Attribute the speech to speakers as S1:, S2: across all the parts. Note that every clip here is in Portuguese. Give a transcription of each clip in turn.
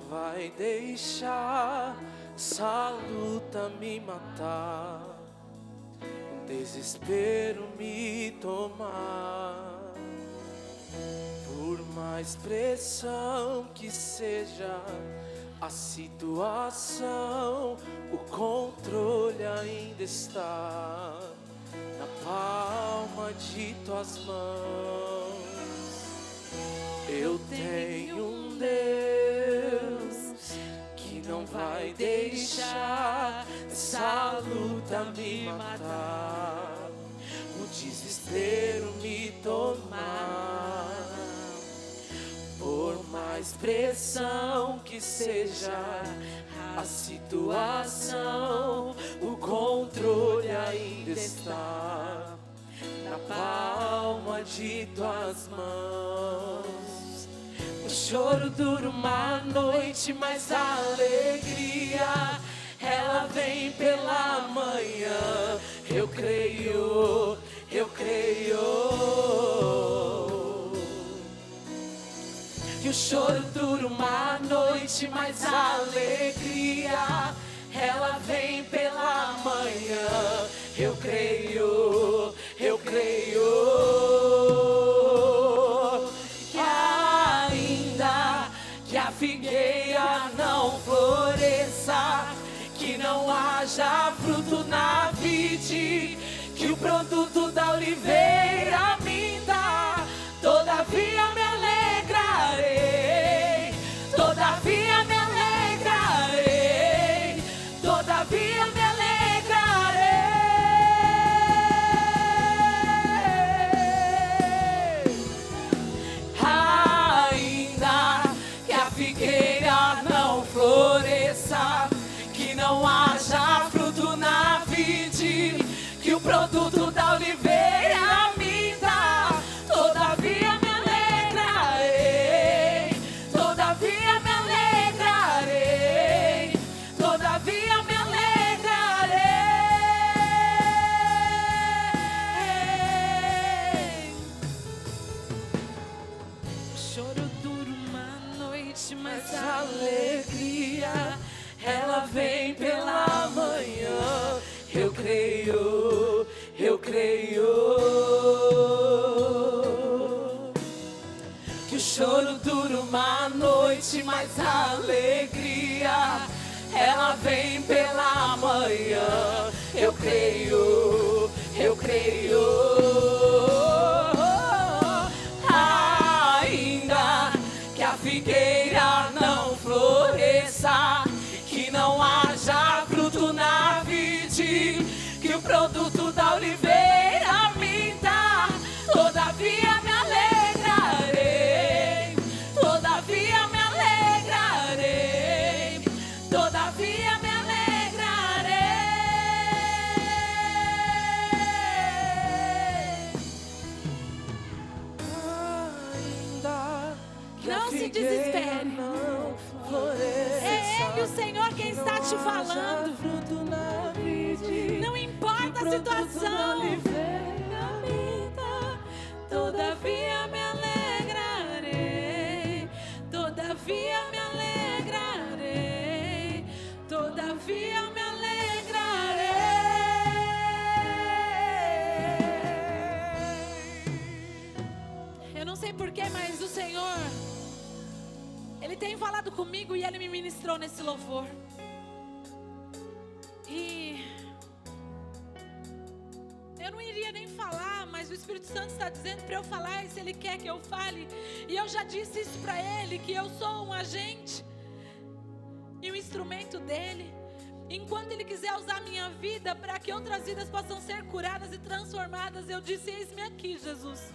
S1: vai deixar essa luta me matar, o desespero me tomar. Por mais pressão que seja a situação, o controle ainda está na palma de tuas mãos. Eu tenho um Deus que não vai deixar essa luta me matar, o desespero me tomar. Por mais pressão que seja a situação, o controle ainda está na palma de tuas mãos. O choro dura uma noite, mas a alegria ela vem pela manhã. Eu creio, eu creio. Que o choro dura uma noite, mas a alegria ela vem pela manhã. Eu creio, eu creio. Que ainda que a figueira não floresça, que não haja fruto na vide, que o produto da oliveira minta, todavia me alegrarei, todavia me alegrarei, todavia me alegrarei. Ainda que a figueira não floresça, que não haja fruto na vide, que o produto da oliveira minta, todavia me alegrarei, todavia me alegrarei, todavia me alegrarei. O choro dura uma noite, mas a alegria ela vem pela manhã. Eu creio, eu creio. Que o choro dura uma noite, mas a alegria ela vem pela manhã. Eu creio, eu creio. Ainda que a figueira não floresça, que não haja fruto na vide, que o produto da oliveira minta, todavia me alegrarei, todavia me alegrarei, todavia me alegrarei. Ainda que
S2: Não se desespere.
S1: não floresça,
S2: É Ele, o Senhor, quem está te falando. Não importa a situação. Todavia me alegrarei, todavia me alegrarei, todavia me alegrarei. Eu não sei porquê, mas o Senhor, Ele tem falado comigo e Ele me ministrou nesse louvor. E eu não iria nem falar, mas o Espírito Santo está dizendo para eu falar, e se Ele quer que eu fale. E eu já disse isso para Ele, que eu sou um agente e um instrumento dEle. Enquanto Ele quiser usar a minha vida para que outras vidas possam ser curadas e transformadas, eu disse: eis-me aqui, Jesus.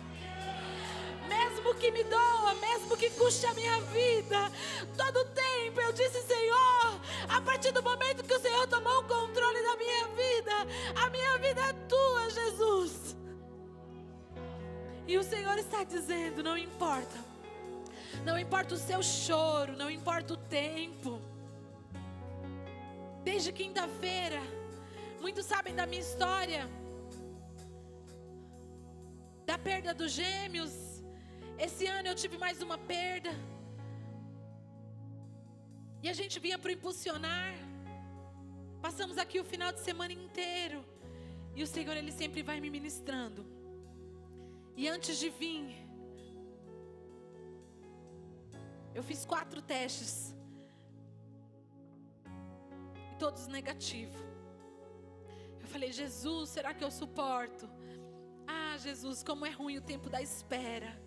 S2: Mesmo que me doa, mesmo que custe a minha vida, todo tempo eu disse: Senhor, a partir do momento que o Senhor tomou o controle da minha vida, a minha vida é tua, Jesus. E o Senhor está dizendo: não importa, não importa o seu choro, não importa o tempo. Desde quinta-feira, muitos sabem da minha história, da perda dos gêmeos. Esse ano eu tive mais uma perda. E a gente vinha para o impulsionar. Passamos aqui o final de semana inteiro. E o Senhor, Ele sempre vai me ministrando. E antes de vir, eu fiz 4 testes. E todos negativos. Eu falei, Jesus, será que eu suporto? Ah, Jesus, como é ruim o tempo da espera.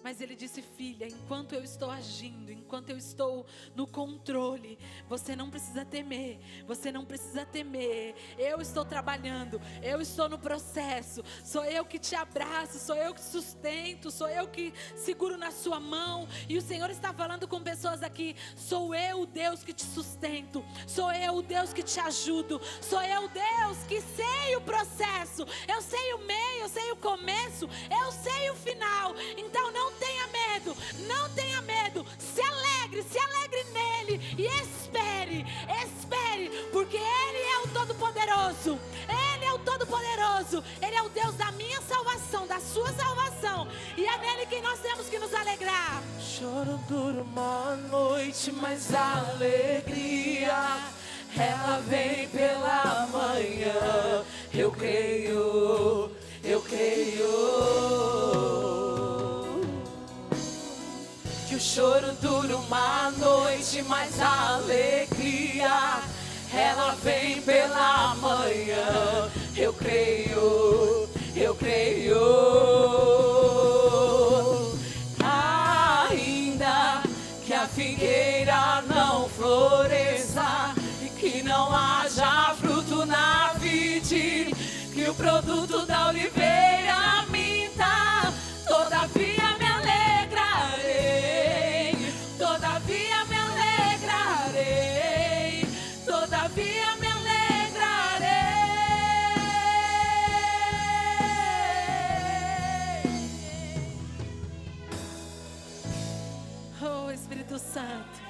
S2: Mas Ele disse, filha, enquanto eu estou agindo, enquanto eu estou no controle, você não precisa temer, você não precisa temer. Eu estou trabalhando, eu estou no processo, sou eu que te abraço, sou eu que sustento, sou eu que seguro na sua mão. E o Senhor está falando com pessoas aqui, sou eu o Deus que te sustento, sou eu o Deus que te ajudo, sou eu o Deus que sei o processo, eu sei o meio, eu sei o começo, eu sei o final. Então não tenha medo, não tenha medo, se alegre nele e espere, porque Ele é o Todo-Poderoso, Ele é o Todo-Poderoso, Ele é o Deus da minha salvação, da sua salvação, e é nele que nós temos que nos alegrar.
S1: Choro dura uma noite, mas a alegria, ela vem pela manhã. Eu creio, que o choro dura uma noite, mas a alegria, ela vem pela manhã. Eu creio, ainda que a figueira não floresça e que não haja fruto na vide, que o produto da oliveira minta, todavia me alegrarei, todavia me alegrarei, todavia me alegrarei.
S2: Oh, Espírito Santo,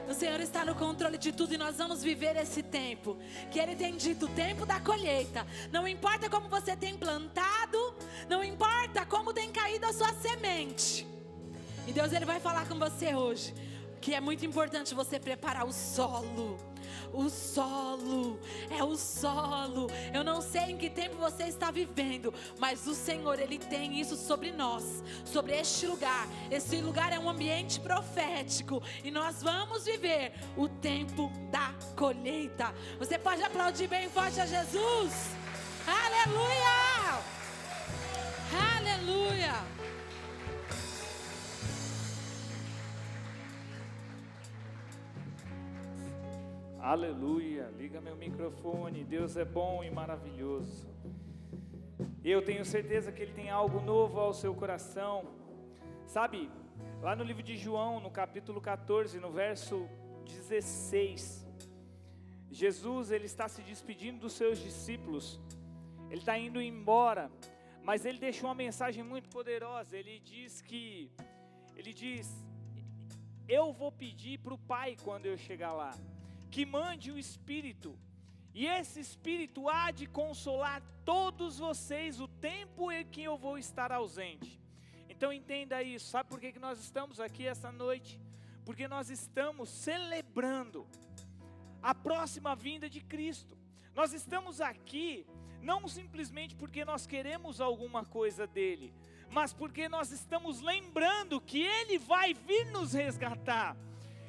S2: o Senhor está no controle de tudo e nós vamos viver esse tempo que Ele tem dito, o tempo da colheita. Não importa como você tem plantado, não importa como tem caído a sua semente. E Deus, Ele vai falar com você hoje que é muito importante você preparar o solo. O solo, é o solo. Eu não sei em que tempo você está vivendo, mas o Senhor, Ele tem isso sobre nós, sobre este lugar. Esse lugar é um ambiente profético e nós vamos viver o tempo da colheita. Você pode aplaudir bem forte a Jesus? Aleluia! Aleluia!
S3: Aleluia, liga meu microfone, Deus é bom e maravilhoso. Eu tenho certeza que Ele tem algo novo ao seu coração. Sabe, lá no livro de João, no capítulo 14, no verso 16, Jesus, Ele está se despedindo dos seus discípulos, Ele está indo embora, mas Ele deixou uma mensagem muito poderosa. Ele diz, eu vou pedir para o Pai quando eu chegar lá, que mande o Espírito, e esse Espírito há de consolar todos vocês o tempo em que eu vou estar ausente. Então entenda isso. Sabe por que nós estamos aqui essa noite? Porque nós estamos celebrando a próxima vinda de Cristo. Nós estamos aqui não simplesmente porque nós queremos alguma coisa dele, mas porque nós estamos lembrando que Ele vai vir nos resgatar.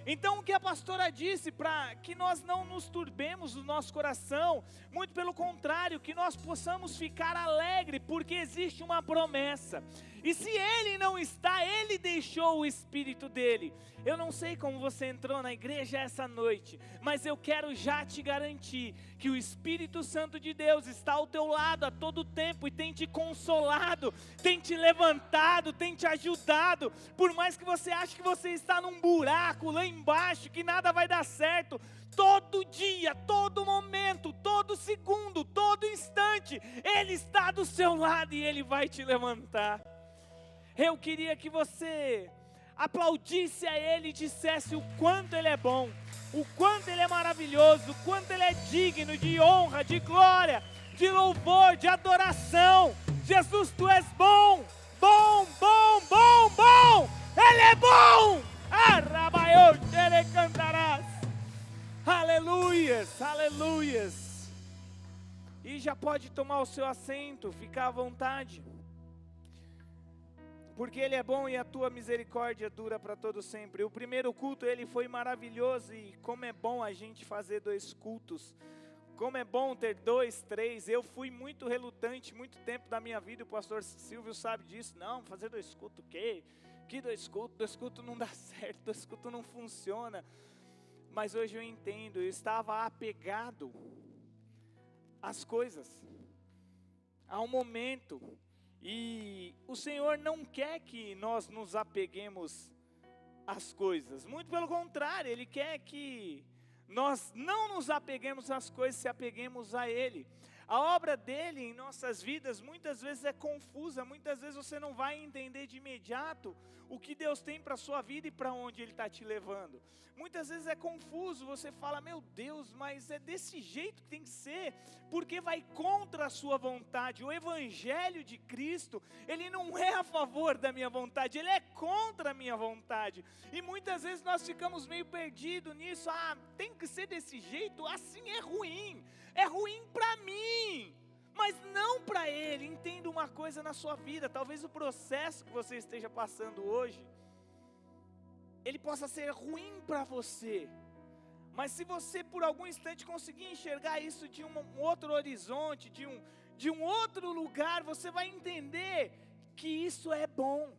S3: Então o que a pastora disse, para que nós não nos turbemos o nosso coração, muito pelo contrário, que nós possamos ficar alegre, porque existe uma promessa. E se Ele não está, Ele deixou o Espírito dEle. Eu não sei como você entrou na igreja essa noite, mas eu quero já te garantir que o Espírito Santo de Deus está ao teu lado a todo tempo e tem te consolado, tem te levantado, tem te ajudado. Por mais que você ache que você está num buraco lá embaixo, que nada vai dar certo, todo dia, todo momento, todo segundo, todo instante, Ele está do seu lado e Ele vai te levantar. Eu queria que você aplaudisse a Ele e dissesse o quanto Ele é bom, o quanto Ele é maravilhoso, o quanto Ele é digno de honra, de glória, de louvor, de adoração. Jesus, Tu és bom, bom, bom, bom, bom, Ele é bom. Arrabaiô, Aleluias, aleluias. E já pode tomar o seu assento, ficar à vontade. Porque Ele é bom e a tua misericórdia dura para todo sempre. O primeiro culto, ele foi maravilhoso, e como é bom a gente fazer 2 cultos. Como é bom ter 2, 3. Eu fui muito relutante, muito tempo da minha vida, o pastor Silvio sabe disso. Não, fazer 2 cultos o quê? Que 2 cultos? 2 cultos não dá certo, 2 cultos não funciona. Mas hoje eu entendo, eu estava apegado às coisas, ao momento. E o Senhor não quer que nós nos apeguemos às coisas. Muito pelo contrário, Ele quer que nós não nos apeguemos às coisas, se apeguemos a Ele. A obra dEle em nossas vidas muitas vezes é confusa, muitas vezes você não vai entender de imediato o que Deus tem para a sua vida e para onde Ele está te levando. Muitas vezes é confuso, você fala, meu Deus, mas é desse jeito que tem que ser, porque vai contra a sua vontade. O Evangelho de Cristo, ele não é a favor da minha vontade, ele é contra a minha vontade. E muitas vezes nós ficamos meio perdidos nisso, tem que ser desse jeito, assim é ruim para mim, mas não para Ele. Entenda uma coisa na sua vida, talvez o processo que você esteja passando hoje, ele possa ser ruim para você, mas se você por algum instante conseguir enxergar isso de um outro horizonte, de um outro lugar, você vai entender que isso é bom,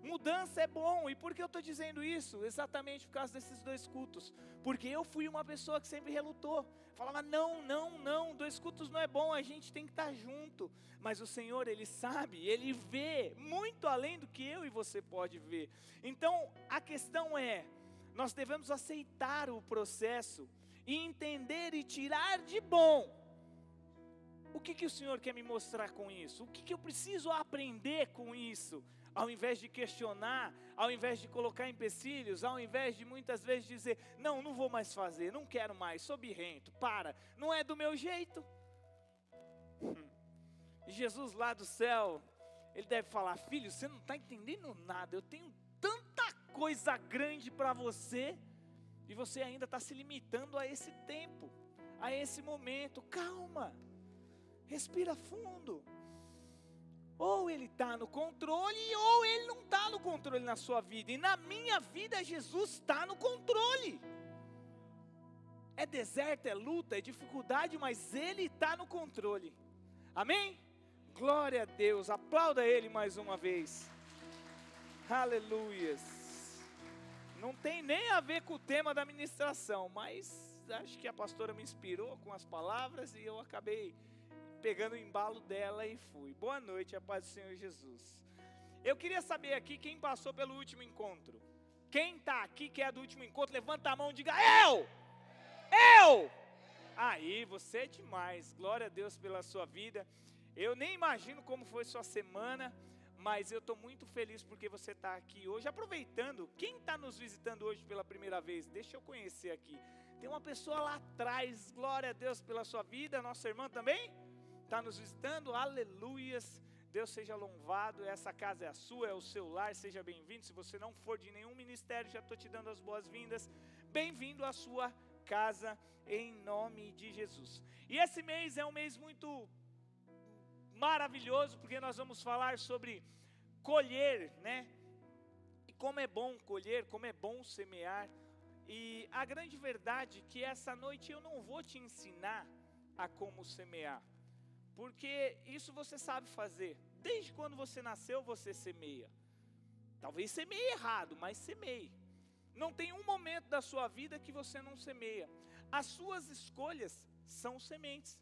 S3: mudança é bom. E por que eu estou dizendo isso? Exatamente por causa desses 2 cultos, porque eu fui uma pessoa que sempre relutou, falava não, 2 cultos não é bom, a gente tem que estar junto. Mas o Senhor, Ele sabe, Ele vê muito além do que eu e você pode ver. Então a questão é, nós devemos aceitar o processo e entender e tirar de bom. O que o Senhor quer me mostrar com isso? O que eu preciso aprender com isso? Ao invés de questionar, ao invés de colocar empecilhos, ao invés de muitas vezes dizer, não vou mais fazer, não quero mais, sou birrento, não é do meu jeito. E Jesus lá do céu, Ele deve falar, filho, você não está entendendo nada, eu tenho tanta coisa grande para você, e você ainda está se limitando a esse tempo, a esse momento. Calma, respira fundo. Ou Ele está no controle, ou Ele não está no controle na sua vida. E na minha vida, Jesus está no controle. É deserto, é luta, é dificuldade, mas Ele está no controle. Amém? Glória a Deus, aplauda Ele mais uma vez. Aleluias. Não tem nem a ver com o tema da ministração, mas acho que a pastora me inspirou com as palavras e eu acabei pegando o embalo dela e fui. Boa noite, a paz do Senhor Jesus. Eu queria saber aqui quem passou pelo último encontro. Quem está aqui que é do último encontro, levanta a mão e diga, eu! Aí, você é demais, glória a Deus pela sua vida. Eu nem imagino como foi sua semana, mas eu estou muito feliz porque você está aqui hoje. Aproveitando, quem está nos visitando hoje pela primeira vez, deixa eu conhecer aqui. Tem uma pessoa lá atrás, glória a Deus pela sua vida, nossa irmã também está nos visitando, aleluias, Deus seja louvado. Essa casa é a sua, é o seu lar, seja bem-vindo. Se você não for de nenhum ministério, já estou te dando as boas-vindas, bem-vindo à sua casa, em nome de Jesus. E esse mês é um mês muito maravilhoso, porque nós vamos falar sobre colher, né? E como é bom colher, como é bom semear. E a grande verdade é que essa noite eu não vou te ensinar a como semear, porque isso você sabe fazer. Desde quando você nasceu, você semeia. Talvez semeie errado, mas semeie. Não tem um momento da sua vida que você não semeia. As suas escolhas são sementes.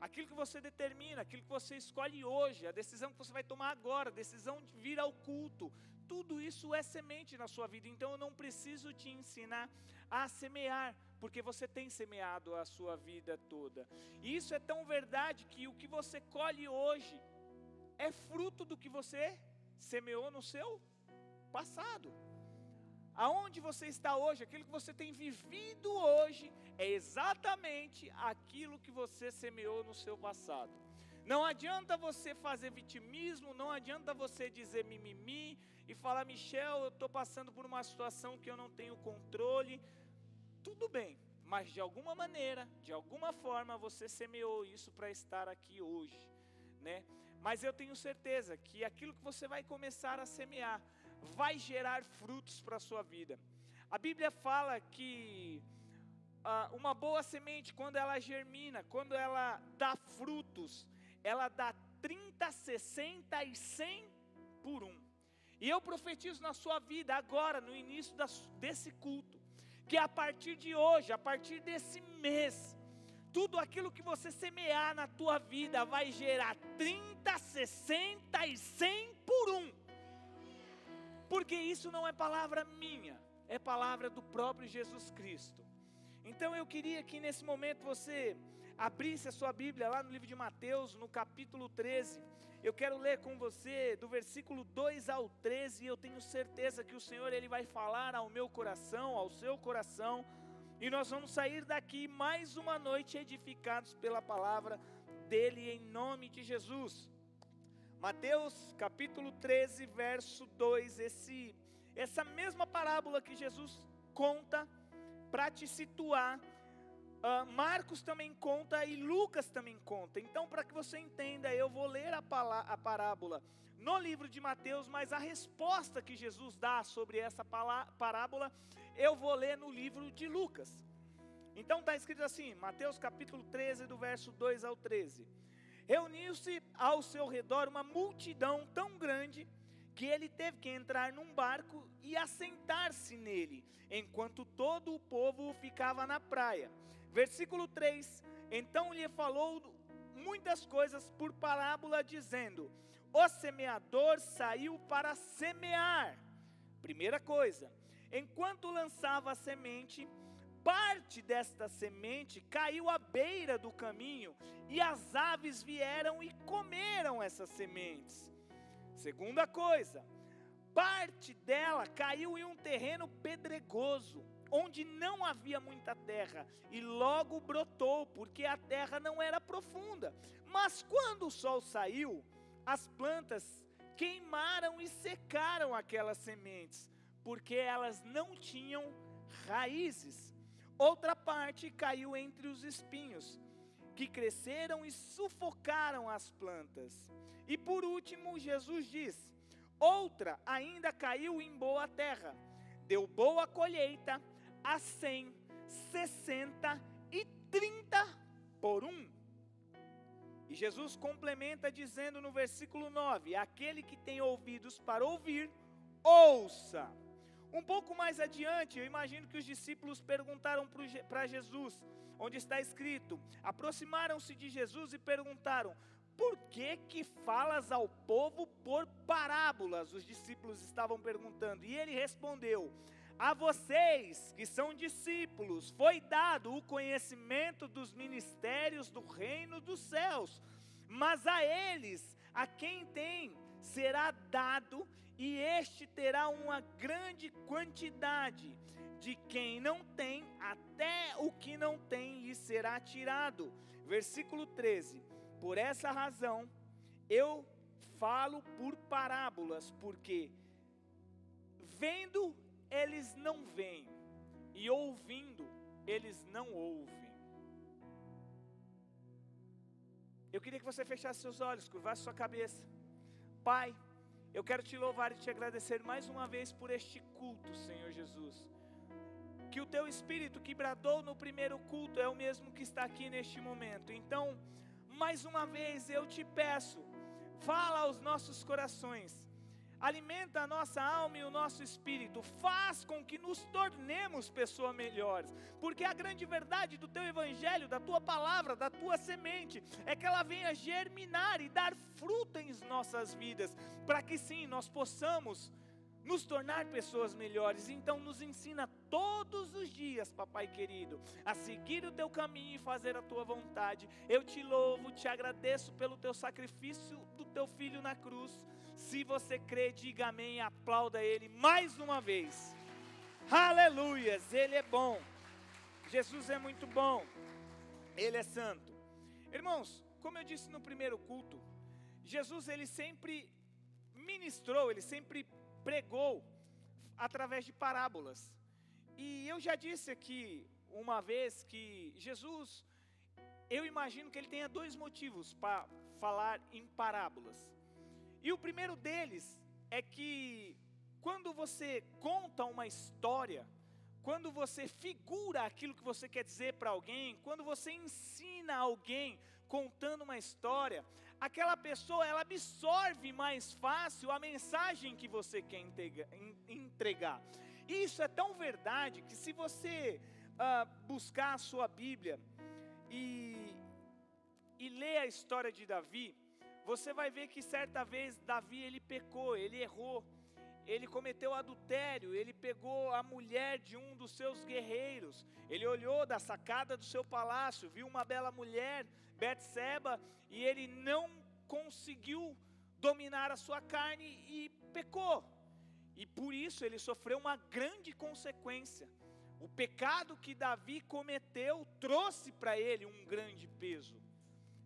S3: Aquilo que você determina, aquilo que você escolhe hoje, a decisão que você vai tomar agora, a decisão de vir ao culto, tudo isso é semente na sua vida. Então eu não preciso te ensinar a semear, porque você tem semeado a sua vida toda. E isso é tão verdade que o que você colhe hoje é fruto do que você semeou no seu passado. Aonde você está hoje, aquilo que você tem vivido hoje, é exatamente aquilo que você semeou no seu passado. Não adianta você fazer vitimismo, não adianta você dizer mimimi e falar, Michel, eu estou passando por uma situação que eu não tenho controle. tudo bem, mas de alguma maneira, de alguma forma, você semeou isso para estar aqui hoje, né? Mas eu tenho certeza que aquilo que você vai começar a semear vai gerar frutos para a sua vida. A Bíblia fala que uma boa semente, quando ela germina, quando ela dá frutos, ela dá 30, 60 e 100 por 1. E eu profetizo na sua vida agora, no início desse culto, que a partir de hoje, a partir desse mês, tudo aquilo que você semear na tua vida vai gerar 30, 60 e 100 por 1. Porque isso não é palavra minha, é palavra do próprio Jesus Cristo. Então eu queria que nesse momento você abrisse a sua Bíblia lá no livro de Mateus, no capítulo 13. Eu quero ler com você do versículo 2 ao 13, e eu tenho certeza que o Senhor ele vai falar ao meu coração, ao seu coração, e nós vamos sair daqui mais uma noite edificados pela palavra dele em nome de Jesus. Mateus capítulo 13, verso 2, essa mesma parábola que Jesus conta para te situar, Marcos também conta e Lucas também conta. Então, para que você entenda, eu vou ler a parábola no livro de Mateus, mas a resposta que Jesus dá sobre essa parábola, eu vou ler no livro de Lucas. Então está escrito assim, Mateus capítulo 13, do verso 2 ao 13. Reuniu-se ao seu redor uma multidão tão grande que ele teve que entrar num barco e assentar-se nele, enquanto todo o povo ficava na praia. Versículo 3, então lhe falou muitas coisas por parábola, dizendo: o semeador saiu para semear. Primeira coisa, enquanto lançava a semente, parte desta semente caiu à beira do caminho, e as aves vieram e comeram essas sementes. Segunda coisa, parte dela caiu em um terreno pedregoso, onde não havia muita terra, e logo brotou, porque a terra não era profunda. Mas quando o sol saiu, as plantas queimaram e secaram aquelas sementes, porque elas não tinham raízes. Outra parte caiu entre os espinhos, que cresceram e sufocaram as plantas. E por último, Jesus diz: outra ainda caiu em boa terra, deu boa colheita, a 100, 60 e 30 por 1. E Jesus complementa dizendo no versículo 9: aquele que tem ouvidos para ouvir, ouça. Um pouco mais adiante, eu imagino que os discípulos perguntaram para Jesus, onde está escrito, aproximaram-se de Jesus e perguntaram: por que falas ao povo por parábolas? Os discípulos estavam perguntando, e ele respondeu: a vocês que são discípulos, foi dado o conhecimento dos ministérios do reino dos céus, mas a eles, a quem tem, será dado, e este terá uma grande quantidade. De quem não tem, até o que não tem lhe será tirado. Versículo 13, por essa razão, eu falo por parábolas, porque vendo eles não veem, e ouvindo eles não ouvem. Eu queria que você fechasse seus olhos, curvasse sua cabeça. Pai, eu quero te louvar e te agradecer mais uma vez por este culto, Senhor Jesus. Que o teu Espírito que bradou no primeiro culto é o mesmo que está aqui neste momento. Então, mais uma vez eu te peço, fala aos nossos corações, alimenta a nossa alma e o nosso espírito, faz com que nos tornemos pessoas melhores, porque a grande verdade do teu evangelho, da tua palavra, da tua semente, é que ela venha germinar e dar fruto em nossas vidas, para que sim, nós possamos nos tornar pessoas melhores. Então nos ensina todos os dias, papai querido, a seguir o teu caminho e fazer a tua vontade. Eu te louvo, te agradeço pelo teu sacrifício do teu filho na cruz. Se você crê, diga amém e aplauda ele mais uma vez. Aleluias, ele é bom, Jesus é muito bom, ele é santo. Irmãos, como eu disse no primeiro culto, Jesus ele sempre ministrou, ele sempre pregou através de parábolas. E eu já disse aqui uma vez que Jesus, eu imagino que ele tenha dois motivos para falar em parábolas. E o primeiro deles é que quando você conta uma história, quando você figura aquilo que você quer dizer para alguém, quando você ensina alguém contando uma história, aquela pessoa ela absorve mais fácil a mensagem que você quer entregar. Isso é tão verdade que se você buscar a sua Bíblia e ler a história de Davi, você vai ver que certa vez Davi ele pecou, ele errou. Ele cometeu adultério, ele pegou a mulher de um dos seus guerreiros. Ele olhou da sacada do seu palácio, viu uma bela mulher, Betseba, e ele não conseguiu dominar a sua carne e pecou. E por isso ele sofreu uma grande consequência. O pecado que Davi cometeu trouxe para ele um grande peso.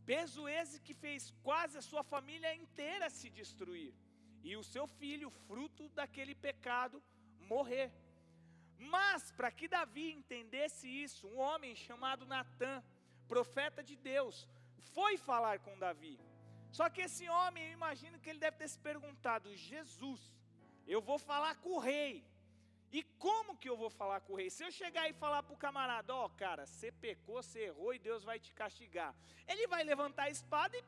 S3: Peso esse que fez quase a sua família inteira se destruir. E o seu filho, fruto daquele pecado, morrer. Mas, para que Davi entendesse isso, um homem chamado Natã, profeta de Deus, foi falar com Davi. Só que esse homem, eu imagino que ele deve ter se perguntado: Jesus, eu vou falar com o rei. E como que eu vou falar com o rei? Se eu chegar e falar para o camarada: ó, cara, você pecou, você errou e Deus vai te castigar. Ele vai levantar a espada e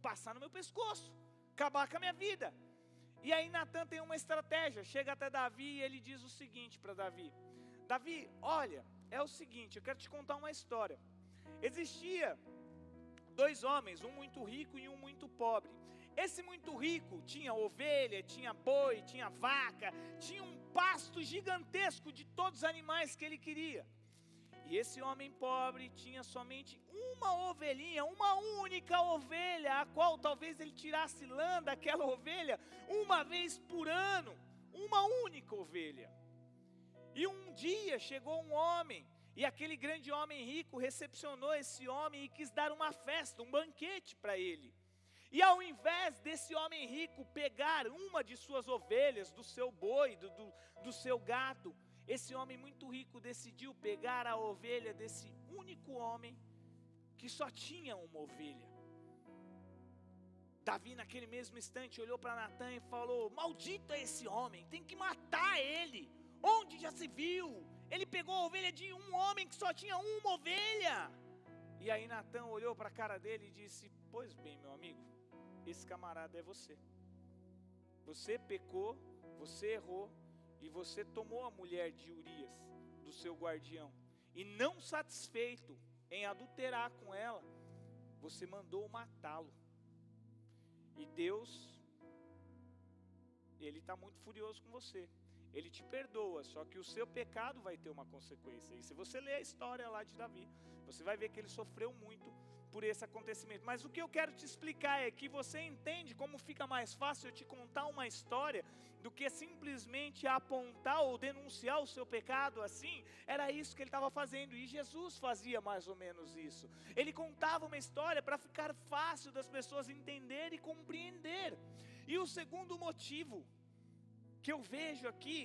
S3: passar no meu pescoço, acabar com a minha vida. E aí Natã tem uma estratégia, chega até Davi e ele diz o seguinte para Davi: Davi, olha, é o seguinte, eu quero te contar uma história. Existia dois homens, um muito rico e um muito pobre. Esse muito rico tinha ovelha, tinha boi, tinha vaca, tinha um pasto gigantesco de todos os animais que ele queria. E esse homem pobre tinha somente uma ovelhinha, uma única ovelha, a qual talvez ele tirasse lã daquela ovelha uma vez por ano, uma única ovelha. E um dia chegou um homem, e aquele grande homem rico recepcionou esse homem e quis dar uma festa, um banquete para ele. E ao invés desse homem rico pegar uma de suas ovelhas, do seu boi, do seu gado, esse homem muito rico decidiu pegar a ovelha desse único homem que só tinha uma ovelha. Davi naquele mesmo instante olhou para Natã e falou: maldito é esse homem, tem que matar ele. Onde já se viu? Ele pegou a ovelha de um homem que só tinha uma ovelha. E aí Natã olhou para a cara dele e disse: pois bem, meu amigo, esse camarada é você. Você pecou, você errou, e você tomou a mulher de Urias, do seu guardião, e não satisfeito em adulterar com ela, você mandou matá-lo. E Deus, Ele está muito furioso com você. Ele te perdoa, só que o seu pecado vai ter uma consequência. E se você ler a história lá de Davi, você vai ver que ele sofreu muito por esse acontecimento. Mas o que eu quero te explicar é que você entende como fica mais fácil eu te contar uma história do que simplesmente apontar ou denunciar o seu pecado assim. Era isso que ele estava fazendo, e Jesus fazia mais ou menos isso. Ele contava uma história para ficar fácil das pessoas entenderem e compreender. E o segundo motivo que eu vejo aqui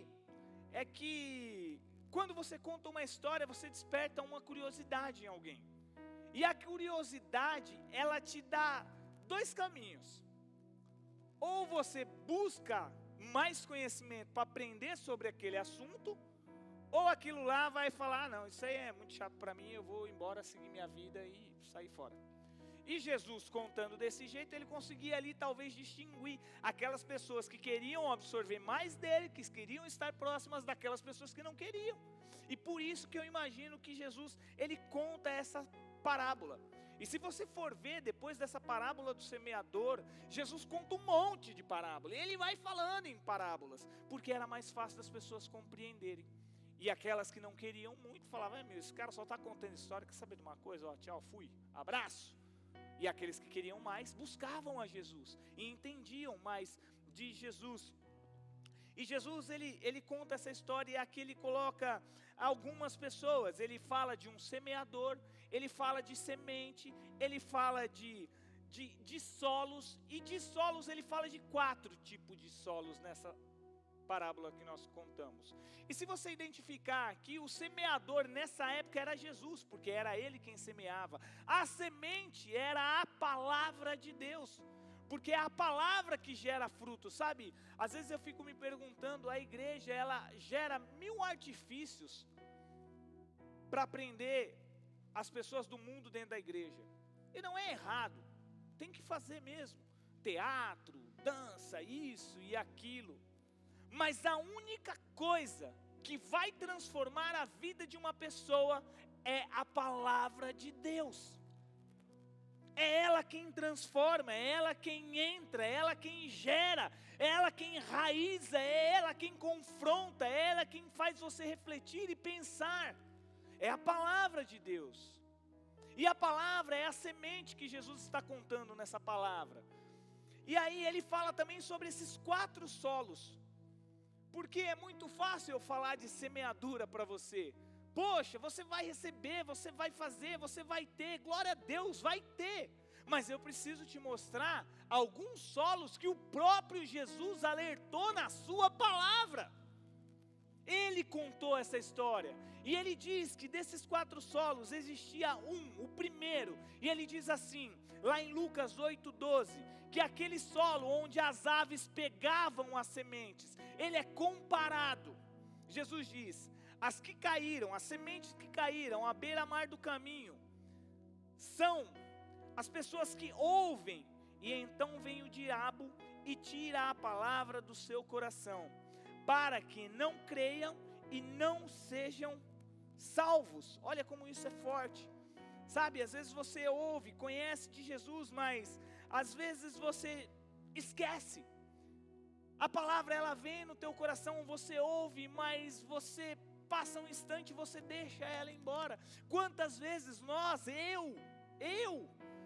S3: é que quando você conta uma história, você desperta uma curiosidade em alguém. E a curiosidade, ela te dá dois caminhos. Ou você busca mais conhecimento para aprender sobre aquele assunto, ou aquilo lá vai falar: não, isso aí é muito chato para mim, eu vou embora, seguir minha vida e sair fora. E Jesus, contando desse jeito, ele conseguia ali talvez distinguir aquelas pessoas que queriam absorver mais dele, que queriam estar próximas daquelas pessoas que não queriam. E por isso que eu imagino que Jesus, ele conta essa parábola. E se você for ver depois dessa parábola do semeador, Jesus conta um monte de parábolas. Ele vai falando em parábolas, porque era mais fácil das pessoas compreenderem. E aquelas que não queriam muito falavam: meu, esse cara só está contando história, quer saber de uma coisa? Ó, tchau, fui, abraço. E aqueles que queriam mais buscavam a Jesus e entendiam mais de Jesus. E Jesus, ele conta essa história, e aqui ele coloca algumas pessoas. Ele fala de um semeador, ele fala de semente, ele fala de solos. E de solos ele fala de 4 tipos de solos parábola que nós contamos. E se você identificar que o semeador nessa época era Jesus, porque era ele quem semeava, a semente era a palavra de Deus, porque é a palavra que gera fruto, sabe? Às vezes eu fico me perguntando, a igreja ela gera 1000 artifícios para prender as pessoas do mundo dentro da igreja, e não é errado, tem que fazer mesmo, teatro, dança, isso e aquilo. Mas a única coisa que vai transformar a vida de uma pessoa é a palavra de Deus. É ela quem transforma, é ela quem entra, é ela quem gera, é ela quem enraiza, é ela quem confronta, é ela quem faz você refletir e pensar. É a palavra de Deus. E a palavra é a semente que Jesus está contando nessa palavra. E aí ele fala também sobre esses 4 solos. Porque é muito fácil eu falar de semeadura para você. Poxa, você vai receber, você vai fazer, você vai ter, glória a Deus, vai ter. Mas eu preciso te mostrar alguns solos que o próprio Jesus alertou na sua palavra. Ele contou essa história. E ele diz que desses 4 solos existia o primeiro. E ele diz assim, lá em Lucas 8:12, que aquele solo onde as aves pegavam as sementes, ele é comparado. Jesus diz, as sementes que caíram à beira-mar do caminho, são as pessoas que ouvem, e então vem o diabo e tira a palavra do seu coração, para que não creiam e não sejam salvos. Olha como isso é forte. Sabe, às vezes você ouve, conhece de Jesus, mas às vezes você esquece. A palavra ela vem no teu coração, você ouve, mas você passa um instante e você deixa ela embora. Quantas vezes eu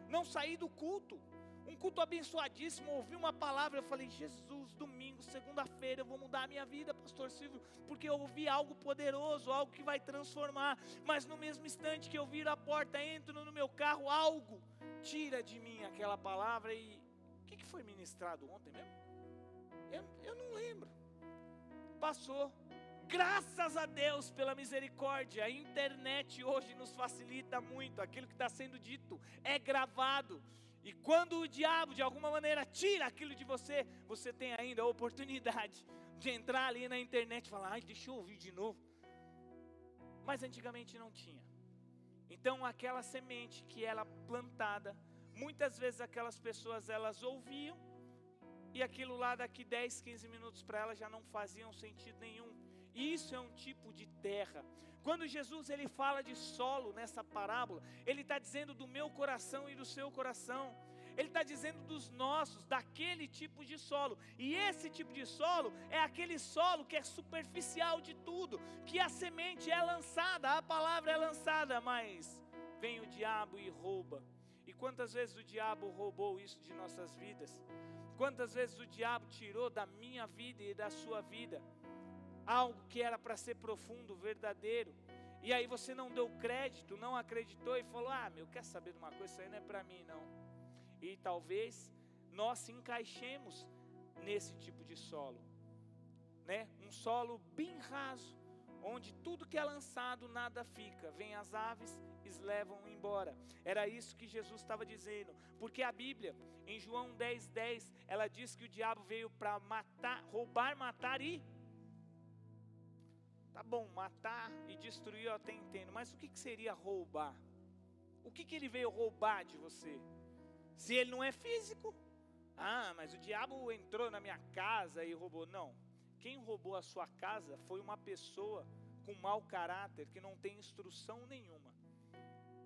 S3: não saí do culto, um culto abençoadíssimo, ouvi uma palavra, eu falei, Jesus, domingo, segunda-feira eu vou mudar a minha vida, pastor Silvio, porque eu ouvi algo poderoso, algo que vai transformar, mas no mesmo instante que eu viro a porta, entro no meu carro, algo tira de mim aquela palavra. E o que foi ministrado ontem mesmo? Eu não lembro, passou. Graças a Deus pela misericórdia, a internet hoje nos facilita muito, aquilo que está sendo dito é gravado. E quando o diabo de alguma maneira tira aquilo de você, você tem ainda a oportunidade de entrar ali na internet e falar, deixa eu ouvir de novo. Mas antigamente não tinha. Então aquela semente que era plantada, muitas vezes aquelas pessoas elas ouviam, e aquilo lá daqui 10, 15 minutos para elas já não faziam sentido nenhum. Isso é um tipo de terra. Quando Jesus ele fala de solo nessa parábola, ele está dizendo do meu coração e do seu coração. Ele está dizendo dos nossos, daquele tipo de solo. E esse tipo de solo é aquele solo que é superficial de tudo, que a semente é lançada, a palavra é lançada, mas vem o diabo e rouba. E quantas vezes o diabo roubou isso de nossas vidas? Quantas vezes o diabo tirou da minha vida e da sua vida algo que era para ser profundo, verdadeiro, e aí você não deu crédito, não acreditou e falou, quer saber de uma coisa, isso aí não é para mim não. E talvez nós se encaixemos nesse tipo de solo, né? Um solo bem raso, onde tudo que é lançado nada fica, vem as aves e levam embora. Era isso que Jesus estava dizendo, porque a Bíblia, em João 10:10, ela diz que o diabo veio para matar, roubar, matar e... Tá bom, matar e destruir eu até entendo, mas o que seria roubar? O que ele veio roubar de você? Se ele não é físico, mas o diabo entrou na minha casa e roubou. Não, quem roubou a sua casa foi uma pessoa com mau caráter, que não tem instrução nenhuma.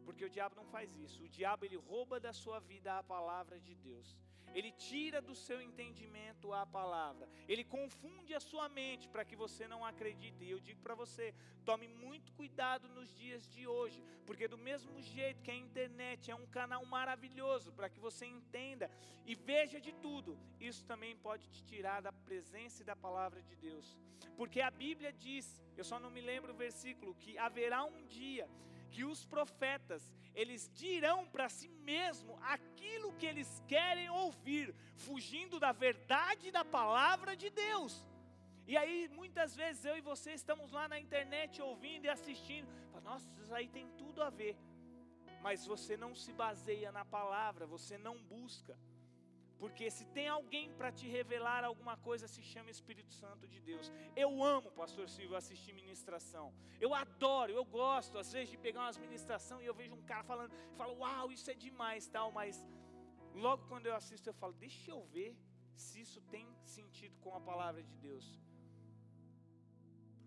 S3: Porque o diabo não faz isso. O diabo ele rouba da sua vida a palavra de Deus. Ele tira do seu entendimento a palavra. Ele confunde a sua mente para que você não acredite. E eu digo para você, tome muito cuidado nos dias de hoje. Porque do mesmo jeito que a internet é um canal maravilhoso para que você entenda e veja de tudo, isso também pode te tirar da presença e da palavra de Deus. Porque a Bíblia diz, eu só não me lembro o versículo, que haverá um dia que os profetas, eles dirão para si mesmo aquilo que eles querem ouvir, fugindo da verdade da palavra de Deus. E aí, muitas vezes, eu e você estamos lá na internet ouvindo e assistindo. Nossa, isso aí tem tudo a ver. Mas você não se baseia na palavra, você não busca. Porque se tem alguém para te revelar alguma coisa, se chama Espírito Santo de Deus. Eu amo, pastor Silvio, assistir ministração. Eu adoro, eu gosto, às vezes, de pegar umas ministrações e eu vejo um cara falando, falo, uau, isso é demais, tal. Mas logo quando eu assisto, eu falo, deixa eu ver se isso tem sentido com a palavra de Deus.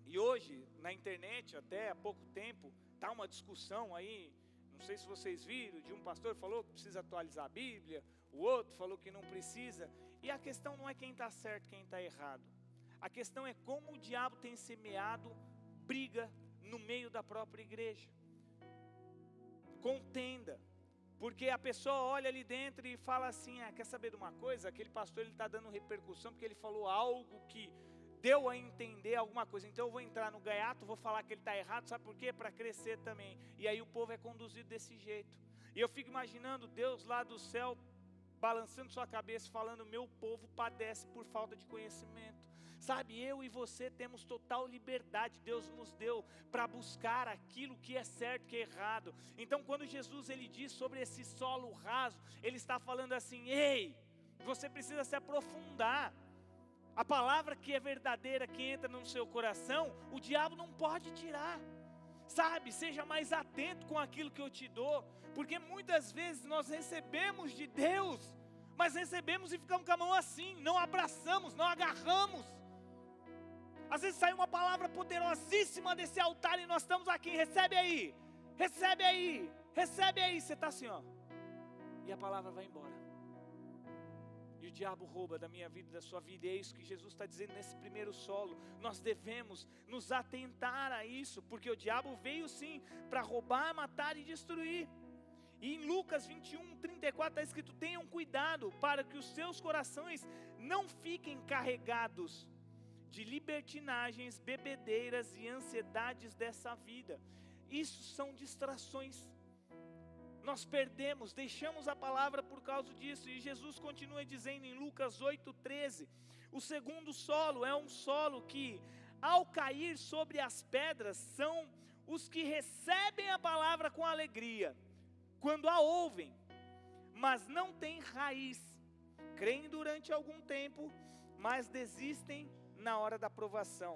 S3: E hoje, na internet, até há pouco tempo, está uma discussão aí, não sei se vocês viram, de um pastor que falou que precisa atualizar a Bíblia, o outro falou que não precisa. E a questão não é quem está certo, quem está errado. A questão é como o diabo tem semeado briga no meio da própria igreja. Contenda. Porque a pessoa olha ali dentro e fala assim, quer saber de uma coisa? Aquele pastor ele está dando repercussão porque ele falou algo que deu a entender alguma coisa. Então eu vou entrar no gaiato, vou falar que ele está errado, sabe por quê? Para crescer também. E aí o povo é conduzido desse jeito. E eu fico imaginando Deus lá do céu, balançando sua cabeça, falando, meu povo padece por falta de conhecimento. Sabe, eu e você temos total liberdade, Deus nos deu para buscar aquilo que é certo, que é errado. Então quando Jesus ele diz sobre esse solo raso, ele está falando assim, ei, você precisa se aprofundar. A palavra que é verdadeira, que entra no seu coração, o diabo não pode tirar. Sabe, seja mais atento com aquilo que eu te dou, porque muitas vezes nós recebemos de Deus, mas recebemos e ficamos com a mão assim, não abraçamos, não agarramos. Às vezes sai uma palavra poderosíssima desse altar e nós estamos aqui, recebe aí, recebe aí, recebe aí, você está assim, ó, e a palavra vai embora. E o diabo rouba da minha vida, da sua vida. E é isso que Jesus está dizendo nesse primeiro solo. Nós devemos nos atentar a isso, porque o diabo veio sim para roubar, matar e destruir. E em Lucas 21:34 está escrito, tenham cuidado para que os seus corações não fiquem carregados de libertinagens, bebedeiras e ansiedades dessa vida. Isso são distrações. Nós perdemos, deixamos a palavra por causa disso. E Jesus continua dizendo em Lucas 8:13, o segundo solo é um solo que, ao cair sobre as pedras, são os que recebem a palavra com alegria, quando a ouvem, mas não têm raiz, creem durante algum tempo, mas desistem na hora da provação.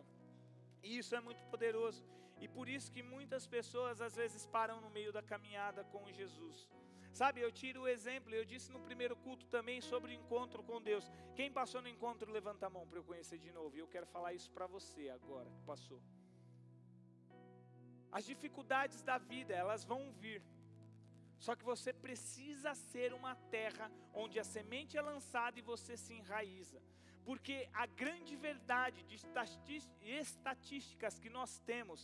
S3: E isso é muito poderoso. E por isso que muitas pessoas às vezes param no meio da caminhada com Jesus. Sabe, eu tiro o exemplo, eu disse no primeiro culto também sobre o encontro com Deus. Quem passou no encontro, levanta a mão para eu conhecer de novo. E eu quero falar isso para você agora, que passou. As dificuldades da vida, elas vão vir. Só que você precisa ser uma terra onde a semente é lançada e você se enraiza. Porque a grande verdade de estatísticas que nós temos,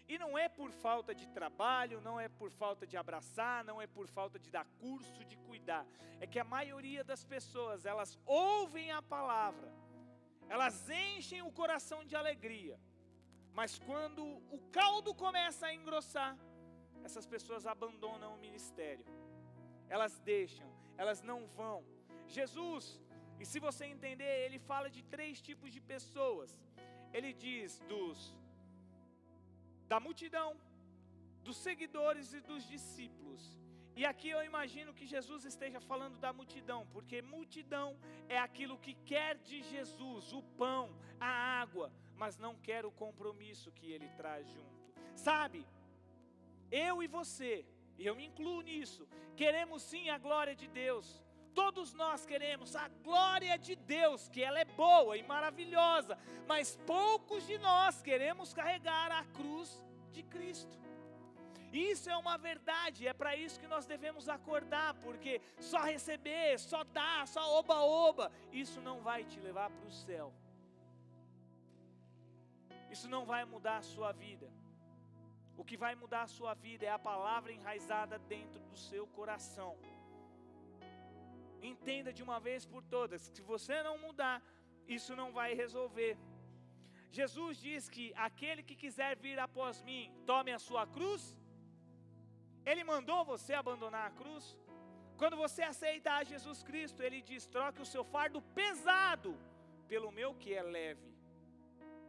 S3: e não é por falta de trabalho, não é por falta de abraçar, não é por falta de dar curso, de cuidar, é que a maioria das pessoas, elas ouvem a palavra, elas enchem o coração de alegria, mas quando o caldo começa a engrossar, essas pessoas abandonam o ministério, elas deixam, elas não vão. Jesus, e se você entender, ele fala de 3 tipos de pessoas. Ele diz da multidão, dos seguidores e dos discípulos. E aqui eu imagino que Jesus esteja falando da multidão, porque multidão é aquilo que quer de Jesus, o pão, a água, mas não quer o compromisso que ele traz junto. Sabe, eu e você, e eu me incluo nisso, queremos sim a glória de Deus. Todos nós queremos a glória de Deus, que ela é boa e maravilhosa, mas poucos de nós queremos carregar a cruz de Cristo. Isso é uma verdade, é para isso que nós devemos acordar, porque só receber, só dar, só oba-oba, isso não vai te levar para o céu. Isso não vai mudar a sua vida. O que vai mudar a sua vida é a palavra enraizada dentro do seu coração. Entenda de uma vez por todas, que se você não mudar, isso não vai resolver. Jesus diz que aquele que quiser vir após mim, tome a sua cruz. Ele mandou você abandonar a cruz. Quando você aceita a Jesus Cristo, ele diz, troque o seu fardo pesado pelo meu que é leve.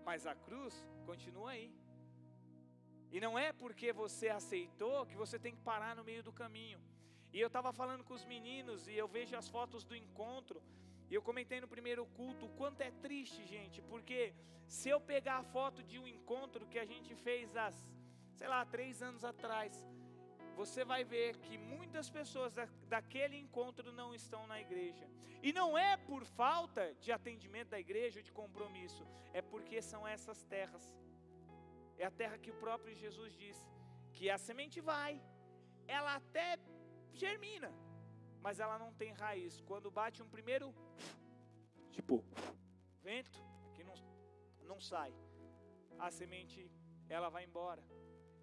S3: mas a cruz continua aí. E não é porque você aceitou que você tem que parar no meio do caminho. E eu estava falando com os meninos e eu vejo as fotos do encontro. E eu comentei no primeiro culto o quanto é triste, gente. Porque se eu pegar a foto de um encontro que a gente fez há, 3 anos atrás, você vai ver que muitas pessoas daquele encontro não estão na igreja. E não é por falta de atendimento da igreja, de compromisso. É porque são essas terras. É a terra que o próprio Jesus disse, que a semente vai, ela até germina, mas ela não tem raiz. Quando bate um primeiro, vento, que não sai, a semente, ela vai embora,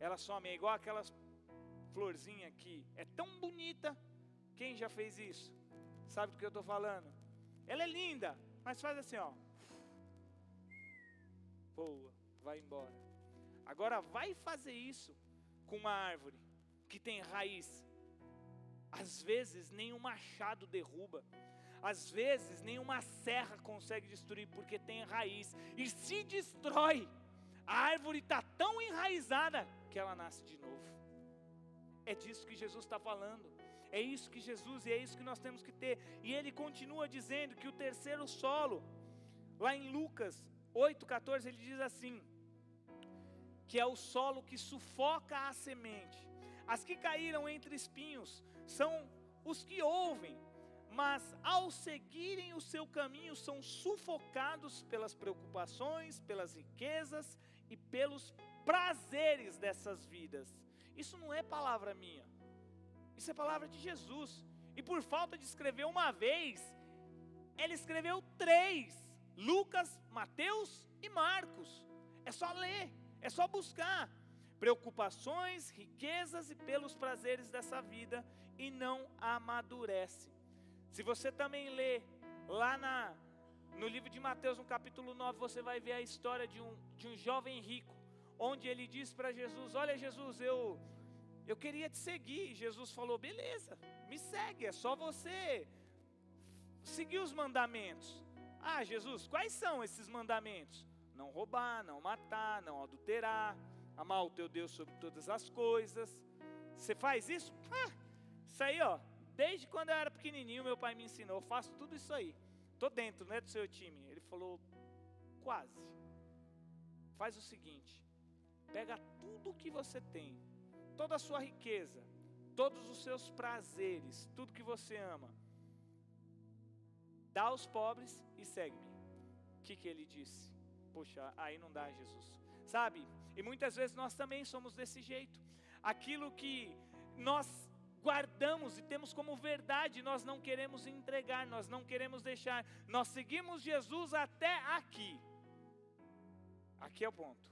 S3: ela some. É igual aquelas florzinhas que é tão bonita. Quem já fez isso? Sabe do que eu estou falando? Ela é linda, mas faz assim, ó, voa, vai embora. Agora vai fazer isso com uma árvore que tem raiz. Às vezes nem um machado derruba. Às vezes nem uma serra consegue destruir, porque tem raiz. E se destrói, a árvore está tão enraizada que ela nasce de novo. É disso que Jesus está falando. É isso que Jesus, e é isso que nós temos que ter. E ele continua dizendo que o terceiro solo, lá em Lucas 8,14, ele diz assim, que é o solo que sufoca a semente. As que caíram entre espinhos são os que ouvem, mas ao seguirem o seu caminho são sufocados pelas preocupações, pelas riquezas e pelos prazeres dessas vidas. Isso não é palavra minha, isso é palavra de Jesus. E por falta de escrever uma vez, ele escreveu 3, Lucas, Mateus e Marcos. É só ler. É só buscar preocupações, riquezas e pelos prazeres dessa vida, e não amadurece. Se você também lê lá no livro de Mateus, no capítulo 9, você vai ver a história de um jovem rico, onde ele diz para Jesus, olha Jesus, eu queria te seguir. E Jesus falou, beleza, me segue, é só você seguir os mandamentos. Ah, Jesus, quais são esses mandamentos? Não roubar, não matar, não adulterar, amar o teu Deus sobre todas as coisas. Você faz isso? Isso aí, ó, desde quando eu era pequenininho, meu pai me ensinou, eu faço tudo isso aí. Estou dentro, né, do seu time. Ele falou, quase. Faz o seguinte, pega tudo que você tem, toda a sua riqueza, todos os seus prazeres, tudo que você ama, dá aos pobres e segue-me. O que ele disse? Poxa, aí não dá, Jesus. Sabe? E muitas vezes nós também somos desse jeito. Aquilo que nós guardamos e temos como verdade, nós não queremos entregar, nós não queremos deixar. Nós seguimos Jesus até aqui. Aqui é o ponto.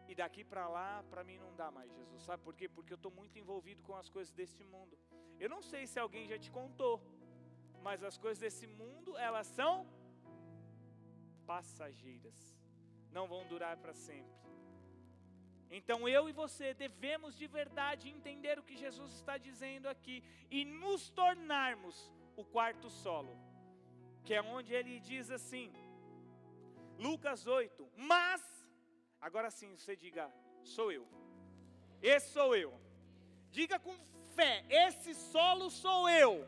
S3: E daqui para lá, para mim não dá mais, Jesus. Sabe por quê? Porque eu estou muito envolvido com as coisas deste mundo. Eu não sei se alguém já te contou, mas as coisas desse mundo, elas são passageiras, não vão durar para sempre. Então eu e você devemos de verdade entender o que Jesus está dizendo aqui e nos tornarmos o quarto solo, que é onde ele diz assim, Lucas 8, mas, agora sim você diga, sou eu, esse sou eu, diga com fé, esse solo sou eu.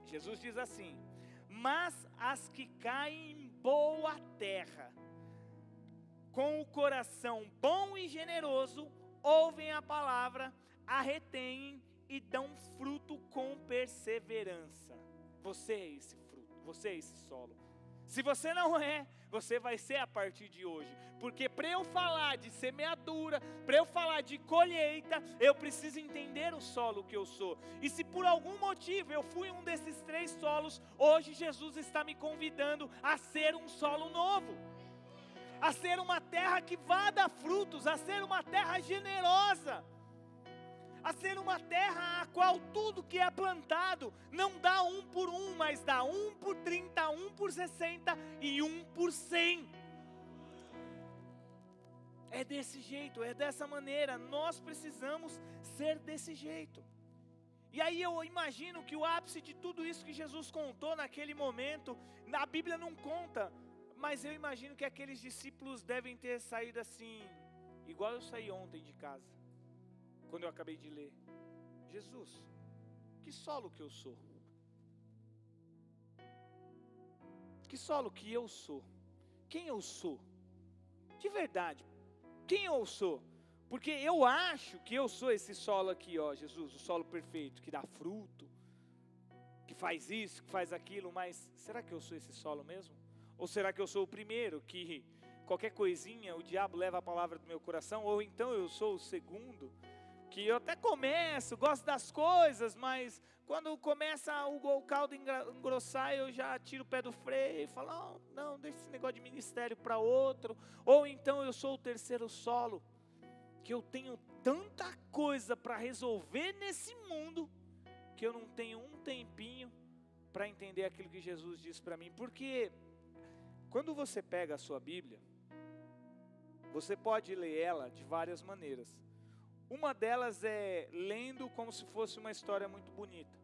S3: Jesus diz assim, mas as que caem em boa terra, com o coração bom e generoso, ouvem a palavra, a retêm e dão fruto com perseverança. Você é esse fruto, você é esse solo. Se você não é, você vai ser a partir de hoje. Porque para eu falar de semeadura, para eu falar de colheita, eu preciso entender o solo que eu sou. E se por algum motivo eu fui um desses 3 solos, hoje Jesus está me convidando a ser um solo novo. A ser uma terra que vá dar frutos, a ser uma terra generosa. A ser uma terra a qual tudo que é plantado não dá 1 por 1, mas dá 1 por 30, 1 por 60 e 1 por 100. É desse jeito, é dessa maneira, nós precisamos ser desse jeito. E aí eu imagino que o ápice de tudo isso que Jesus contou naquele momento, a Bíblia não conta, Mas eu imagino que aqueles discípulos devem ter saído assim, igual eu saí ontem de casa, quando eu acabei de ler. Jesus, que solo que eu sou? Que solo que eu sou? Quem eu sou? De verdade, quem eu sou? Porque eu acho que eu sou esse solo aqui, ó, Jesus, o solo perfeito, que dá fruto, que faz isso, que faz aquilo, mas será que eu sou esse solo mesmo? Ou será que eu sou o primeiro, que qualquer coisinha o diabo leva a palavra do meu coração? Ou então eu sou o segundo, que eu até começo, gosto das coisas, mas quando começa o caldo engrossar, eu já tiro o pé do freio e falo, não, deixa esse negócio de ministério para outro. Ou então eu sou o terceiro solo, que eu tenho tanta coisa para resolver nesse mundo, que eu não tenho um tempinho para entender aquilo que Jesus disse para mim. Porque quando você pega a sua Bíblia, você pode ler ela de várias maneiras. Uma delas é lendo como se fosse uma história muito bonita.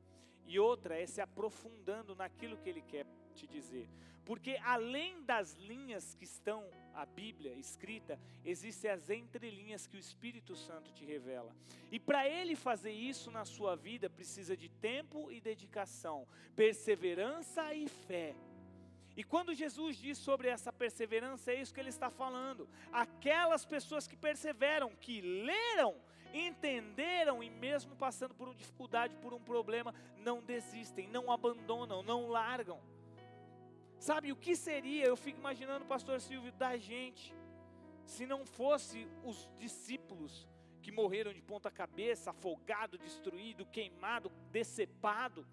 S3: E outra é se aprofundando naquilo que ele quer te dizer. Porque além das linhas que estão a Bíblia escrita, existem as entrelinhas que o Espírito Santo te revela. E para ele fazer isso na sua vida, precisa de tempo e dedicação, perseverança e fé. E quando Jesus diz sobre essa perseverança, é isso que ele está falando. Aquelas pessoas que perseveram, que leram, entenderam e mesmo passando por uma dificuldade, por um problema, não desistem, não abandonam, não largam. Sabe o que seria, eu fico imaginando, pastor Silvio, da gente, se não fosse os discípulos que morreram de ponta cabeça, afogado, destruído, queimado, decepado.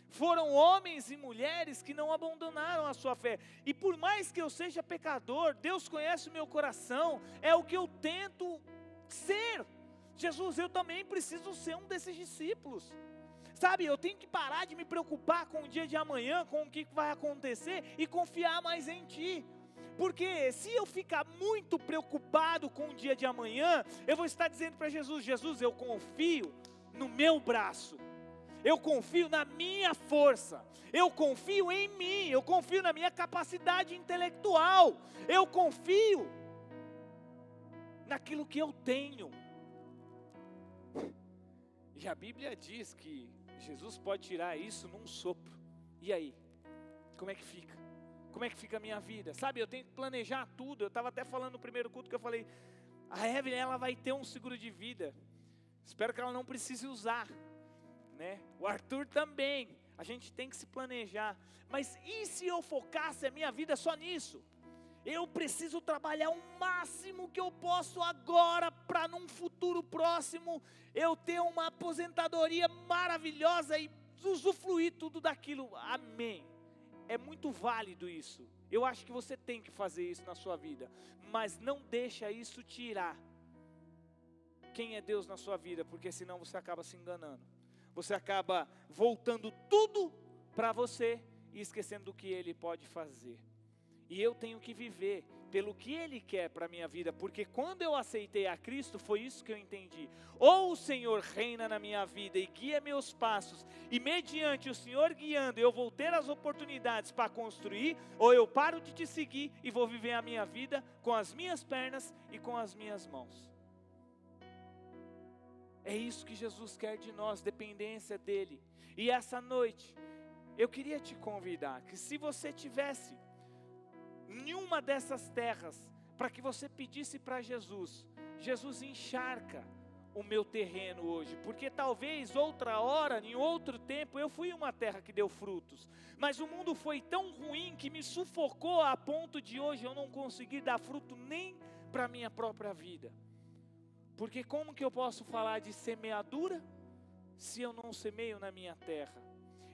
S3: Foram homens e mulheres que não abandonaram a sua fé. E por mais que eu seja pecador, Deus conhece o meu coração, é o que eu tento ser. Jesus, eu também preciso ser um desses discípulos. Sabe, eu tenho que parar de me preocupar com o dia de amanhã, com o que vai acontecer e confiar mais em Ti. Porque se eu ficar muito preocupado com o dia de amanhã, eu vou estar dizendo para Jesus, Jesus, eu confio no meu braço. Eu confio na minha força, eu confio em mim, eu confio na minha capacidade intelectual, eu confio naquilo que eu tenho. E a Bíblia diz que Jesus pode tirar isso num sopro. E aí? Como é que fica? Como é que fica a minha vida? Sabe, eu tenho que planejar tudo. Eu estava até falando no primeiro culto que eu falei, a Evelyn, ela vai ter um seguro de vida. Espero que ela não precise usar. Né? O Arthur também, a gente tem que se planejar, mas e se eu focasse a minha vida só nisso? Eu preciso trabalhar o máximo que eu posso agora, para num futuro próximo, eu ter uma aposentadoria maravilhosa e usufruir tudo daquilo, amém, é muito válido isso, eu acho que você tem que fazer isso na sua vida, mas não deixa isso tirar quem é Deus na sua vida, porque senão você acaba se enganando. Você acaba voltando tudo para você e esquecendo do que Ele pode fazer. E eu tenho que viver pelo que Ele quer para a minha vida, porque quando eu aceitei a Cristo, foi isso que eu entendi. Ou o Senhor reina na minha vida e guia meus passos, e mediante o Senhor guiando, eu vou ter as oportunidades para construir, ou eu paro de te seguir e vou viver a minha vida com as minhas pernas e com as minhas mãos. É isso que Jesus quer de nós, dependência dEle. E essa noite, eu queria te convidar, que se você tivesse em uma dessas terras, para que você pedisse para Jesus, Jesus encharca o meu terreno hoje, porque talvez outra hora, em outro tempo, eu fui uma terra que deu frutos, mas o mundo foi tão ruim que me sufocou a ponto de hoje eu não conseguir dar fruto nem para a minha própria vida. Porque como que eu posso falar de semeadura se eu não semeio na minha terra?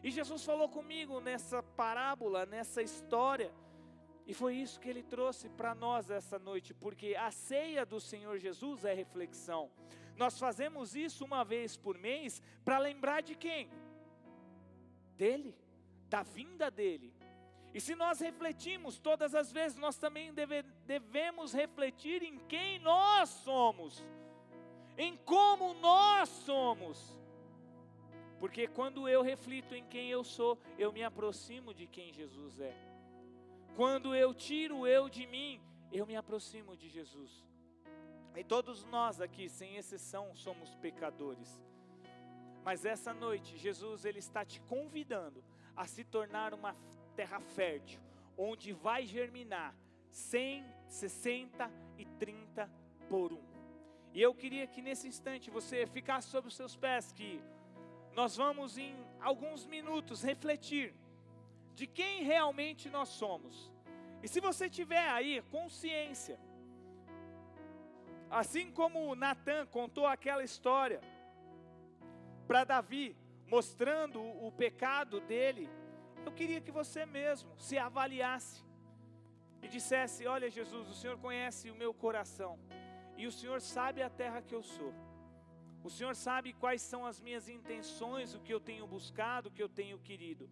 S3: E Jesus falou comigo nessa parábola, nessa história, e foi isso que Ele trouxe para nós essa noite, porque a ceia do Senhor Jesus é reflexão. Nós fazemos isso uma vez por mês para lembrar de quem? Dele, da vinda dEle. E se nós refletimos todas as vezes, nós também devemos refletir em quem nós somos. Em como nós somos, porque quando eu reflito em quem eu sou, eu me aproximo de quem Jesus é. Quando eu tiro o eu de mim, eu me aproximo de Jesus. E todos nós aqui, sem exceção, somos pecadores. Mas essa noite, Jesus, Ele está te convidando a se tornar uma terra fértil, onde vai germinar 100, 60 e 30 por 1. E eu queria que nesse instante você ficasse sobre os seus pés, que nós vamos em alguns minutos refletir de quem realmente nós somos. E se você tiver aí consciência, assim como Natan contou aquela história para Davi, mostrando o pecado dele, eu queria que você mesmo se avaliasse e dissesse: olha Jesus, o Senhor conhece o meu coração, e o Senhor sabe a terra que eu sou, o Senhor sabe quais são as minhas intenções, o que eu tenho buscado, o que eu tenho querido,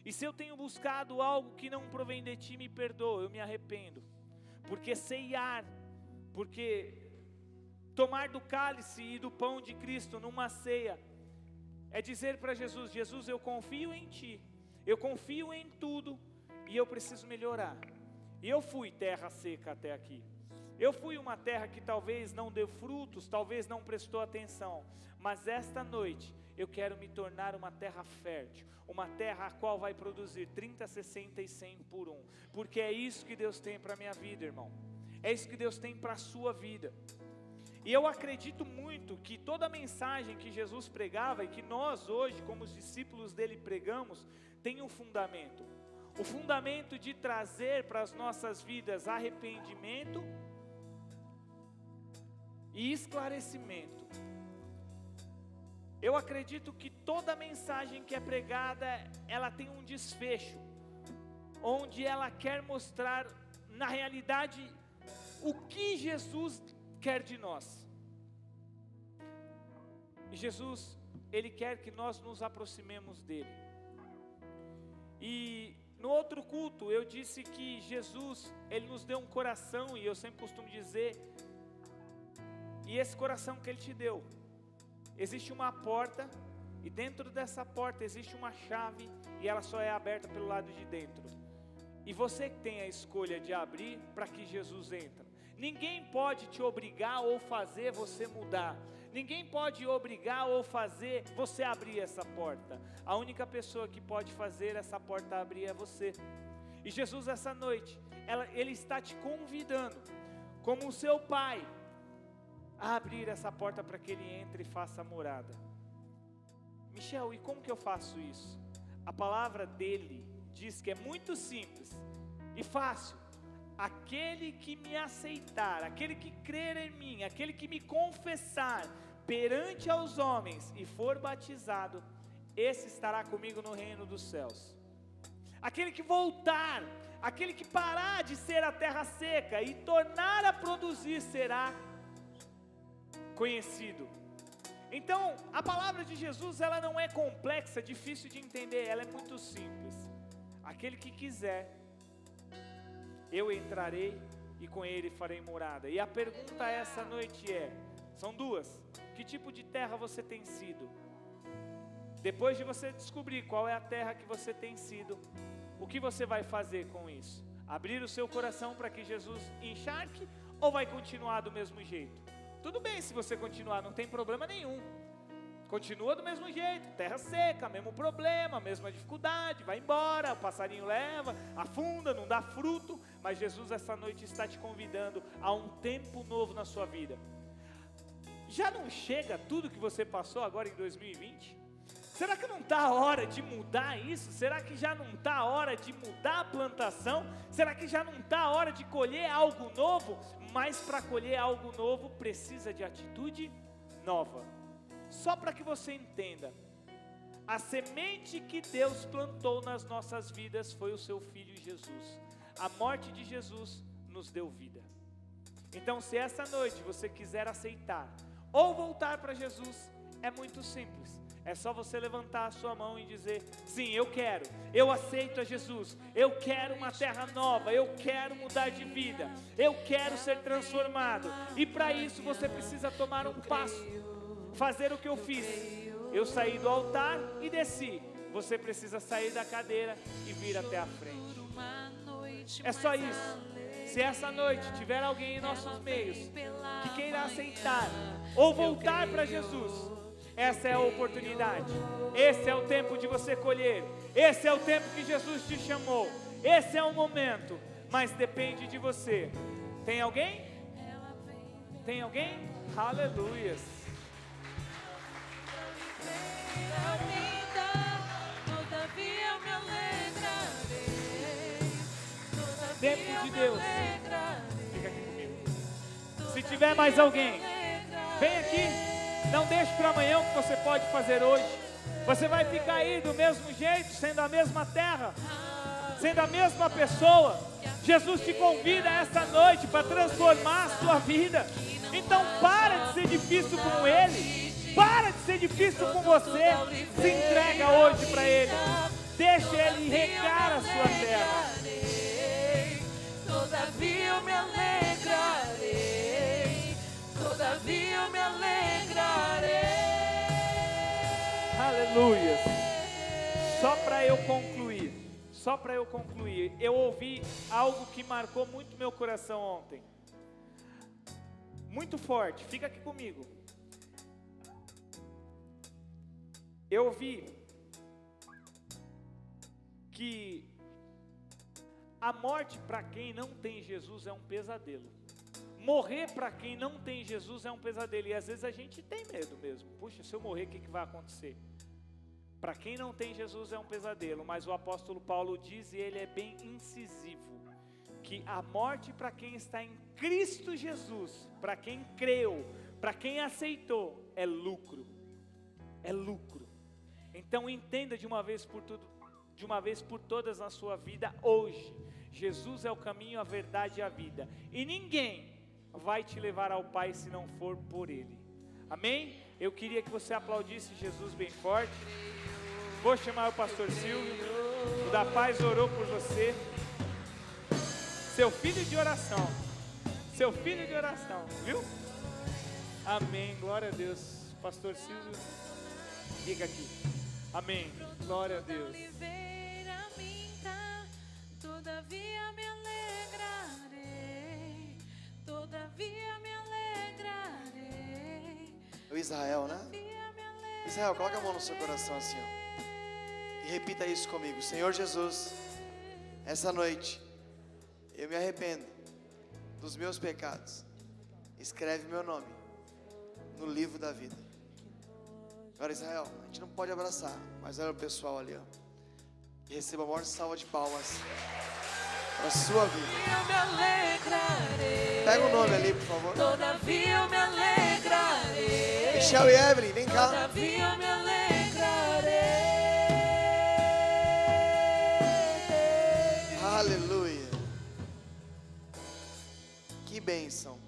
S3: e se eu tenho buscado algo que não provém de Ti, me perdoa, eu me arrependo, porque ceiar, porque tomar do cálice e do pão de Cristo numa ceia, é dizer para Jesus: Jesus, eu confio em Ti, eu confio em tudo, e eu preciso melhorar. E eu fui terra seca até aqui, eu fui uma terra que talvez não deu frutos, talvez não prestou atenção, mas esta noite eu quero me tornar uma terra fértil, uma terra a qual vai produzir 30, 60 e 100 por 1, porque é isso que Deus tem para a minha vida, irmão, é isso que Deus tem para a sua vida. E eu acredito muito que toda a mensagem que Jesus pregava e que nós hoje, como os discípulos dele, pregamos, tem um fundamento. O fundamento de trazer para as nossas vidas arrependimento e esclarecimento. Eu acredito que toda mensagem que é pregada, ela tem um desfecho, onde ela quer mostrar, na realidade, o que Jesus quer de nós. E Jesus, Ele quer que nós nos aproximemos dEle. E no outro culto eu disse que Jesus, Ele nos deu um coração, e eu sempre costumo dizer, e esse coração que Ele te deu, existe uma porta, e dentro dessa porta existe uma chave, e ela só é aberta pelo lado de dentro. E você que tem a escolha de abrir para que Jesus entre. Ninguém pode te obrigar ou fazer você mudar. Ninguém pode obrigar ou fazer você abrir essa porta. A única pessoa que pode fazer essa porta abrir é você. E Jesus, essa noite, Ele está te convidando, como o seu Pai, a abrir essa porta para que Ele entre e faça morada. Michel, e como que eu faço isso? A palavra dele diz que é muito simples e fácil. Aquele que me aceitar, aquele que crer em mim, aquele que me confessar perante aos homens e for batizado, esse estará comigo no reino dos céus. Aquele que voltar, aquele que parar de ser a terra seca e tornar a produzir, será conhecido. Então, a palavra de Jesus, ela não é complexa, difícil de entender, ela é muito simples. Aquele que quiser, eu entrarei e com ele farei morada. E a pergunta essa noite são duas: que tipo de terra você tem sido? Depois de você descobrir qual é a terra que você tem sido, o que você vai fazer com isso? Abrir o seu coração para que Jesus encharque, ou vai continuar do mesmo jeito? Tudo bem se você continuar, não tem problema nenhum. Continua do mesmo jeito, terra seca, mesmo problema, mesma dificuldade, vai embora, o passarinho leva, afunda, não dá fruto. Mas Jesus essa noite está te convidando a um tempo novo na sua vida. Já não chega tudo que você passou agora em 2020? Será que não está a hora de mudar isso? Será que já não está a hora de mudar a plantação? Será que já não está a hora de colher algo novo? Mas para colher algo novo precisa de atitude nova. Só para que você entenda, a semente que Deus plantou nas nossas vidas foi o seu Filho Jesus. A morte de Jesus nos deu vida. Então, se essa noite você quiser aceitar ou voltar para Jesus, é muito simples. É só você levantar a sua mão e dizer: sim, eu quero, eu aceito a Jesus, eu quero uma terra nova, eu quero mudar de vida, eu quero ser transformado. E para isso você precisa tomar um passo, fazer o que eu fiz. Eu saí do altar e desci. Você precisa sair da cadeira e vir até a frente. É só isso. Se essa noite tiver alguém em nossos meios que queira aceitar ou voltar para Jesus, essa é a oportunidade. Esse é o tempo de você colher. Esse é o tempo que Jesus te chamou. Esse é o momento. Mas depende de você. Tem alguém? Tem alguém? Aleluias. Tempo de Deus. Fica aqui comigo. Se tiver mais alguém, vem aqui. Não deixe para amanhã o que você pode fazer hoje. Você vai ficar aí do mesmo jeito, sendo a mesma terra, sendo a mesma pessoa. Jesus te convida essa noite para transformar a sua vida. Então para de ser difícil com Ele. Para de ser difícil com você. Se entrega hoje para Ele. Deixa Ele regar a sua terra.
S1: Todavia eu me alegrarei. Todavia eu me alegrarei.
S3: Aleluia. Só para eu concluir, eu ouvi algo que marcou muito meu coração ontem. Muito forte, fica aqui comigo. Eu ouvi que a morte para quem não tem Jesus é um pesadelo. Morrer para quem não tem Jesus é um pesadelo. E às vezes a gente tem medo mesmo. Puxa, se eu morrer, o que vai acontecer? Para quem não tem Jesus é um pesadelo. Mas o apóstolo Paulo diz, e ele é bem incisivo, que a morte para quem está em Cristo Jesus, para quem creu, para quem aceitou, é lucro. É lucro. Então entenda de uma vez por todas na sua vida hoje. Jesus é o caminho, a verdade e a vida. E ninguém vai te levar ao Pai se não for por Ele. Amém? Eu queria que você aplaudisse Jesus bem forte. Vou chamar o pastor Silvio. O da Paz orou por você. Seu filho de oração. Seu filho de oração, viu? Amém, glória a Deus. Pastor Silvio, fica aqui. Amém, glória a Deus.
S2: Todavia me alegrarei, todavia me alegrarei.
S4: O Israel, né? Israel, coloca a mão no seu coração assim, ó. E repita isso comigo. Senhor Jesus, essa noite eu me arrependo dos meus pecados. Escreve meu nome no livro da vida. Agora, Israel, a gente não pode abraçar, mas olha o pessoal ali, ó. E receba a maior salva de palmas para a sua vida.
S1: Eu me alegrarei.
S4: Pega o nome ali, por favor.
S1: Todavia eu me alegrarei.
S4: Michel e Evelyn, vem cá.
S1: Todavia eu me alegrarei.
S4: Aleluia. Que bênção.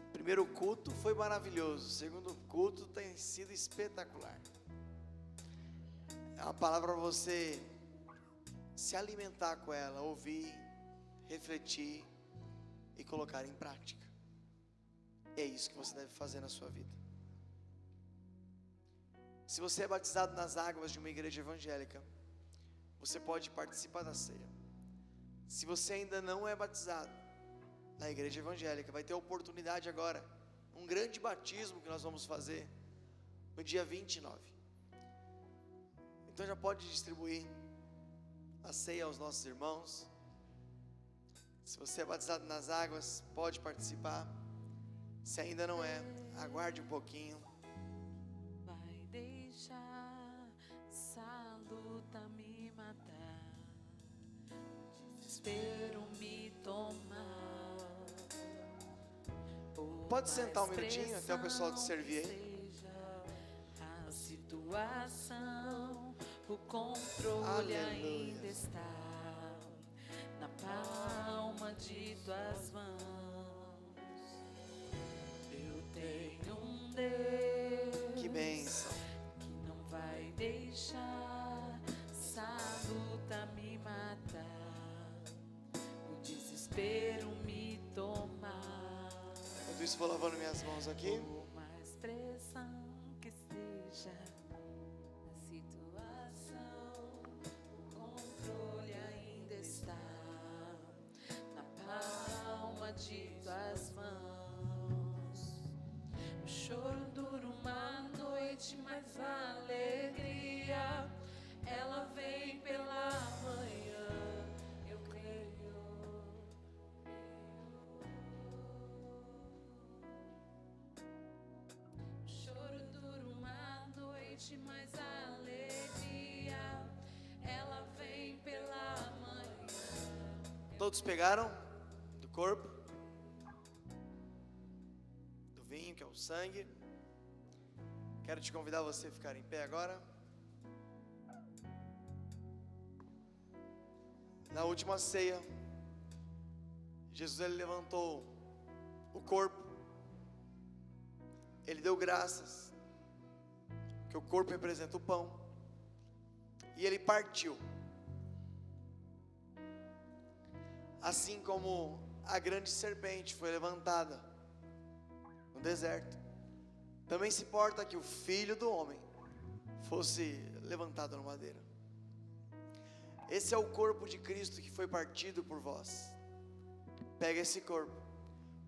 S4: O primeiro culto foi maravilhoso. O segundo culto tem sido espetacular. É uma palavra para você se alimentar com ela, ouvir, refletir e colocar em prática. É isso que você deve fazer na sua vida. Se você é batizado nas águas de uma igreja evangélica, você pode participar da ceia. Se você ainda não é batizado na igreja evangélica, vai ter a oportunidade agora, um grande batismo que nós vamos fazer no dia 29. Então já pode distribuir a ceia aos nossos irmãos. Se você é batizado nas águas, pode participar. Se ainda não é, aguarde um pouquinho.
S2: Vai deixar essa luta me matar, desespero me tomar.
S4: Pode sentar um minutinho até o pessoal te servir aí.
S2: A situação, o controle
S4: Aleluia.
S2: ainda está na palma de tuas mãos. Eu tenho um Deus
S4: Que bênção.
S2: que não vai deixar essa luta me matar, o desespero me tomar.
S4: Enquanto isso, vou lavando minhas mãos aqui.
S2: Por mais pressão que seja a situação, o controle ainda está de tuas mãos. O choro dura uma noite, mas a alegria, ela vem pela manhã. Eu creio. O choro dura uma noite, mas a alegria, ela vem pela manhã.
S4: Todos pegaram do corpo, do vinho, que é o sangue. Quero te convidar você a ficar em pé agora. Na última ceia, Jesus ele levantou o corpo. Ele deu graças, que o corpo representa o pão. E ele partiu. Assim como a grande serpente foi levantada no deserto, também se importa que o Filho do Homem fosse levantado na madeira. Esse é o corpo de Cristo que foi partido por vós. Pega esse corpo,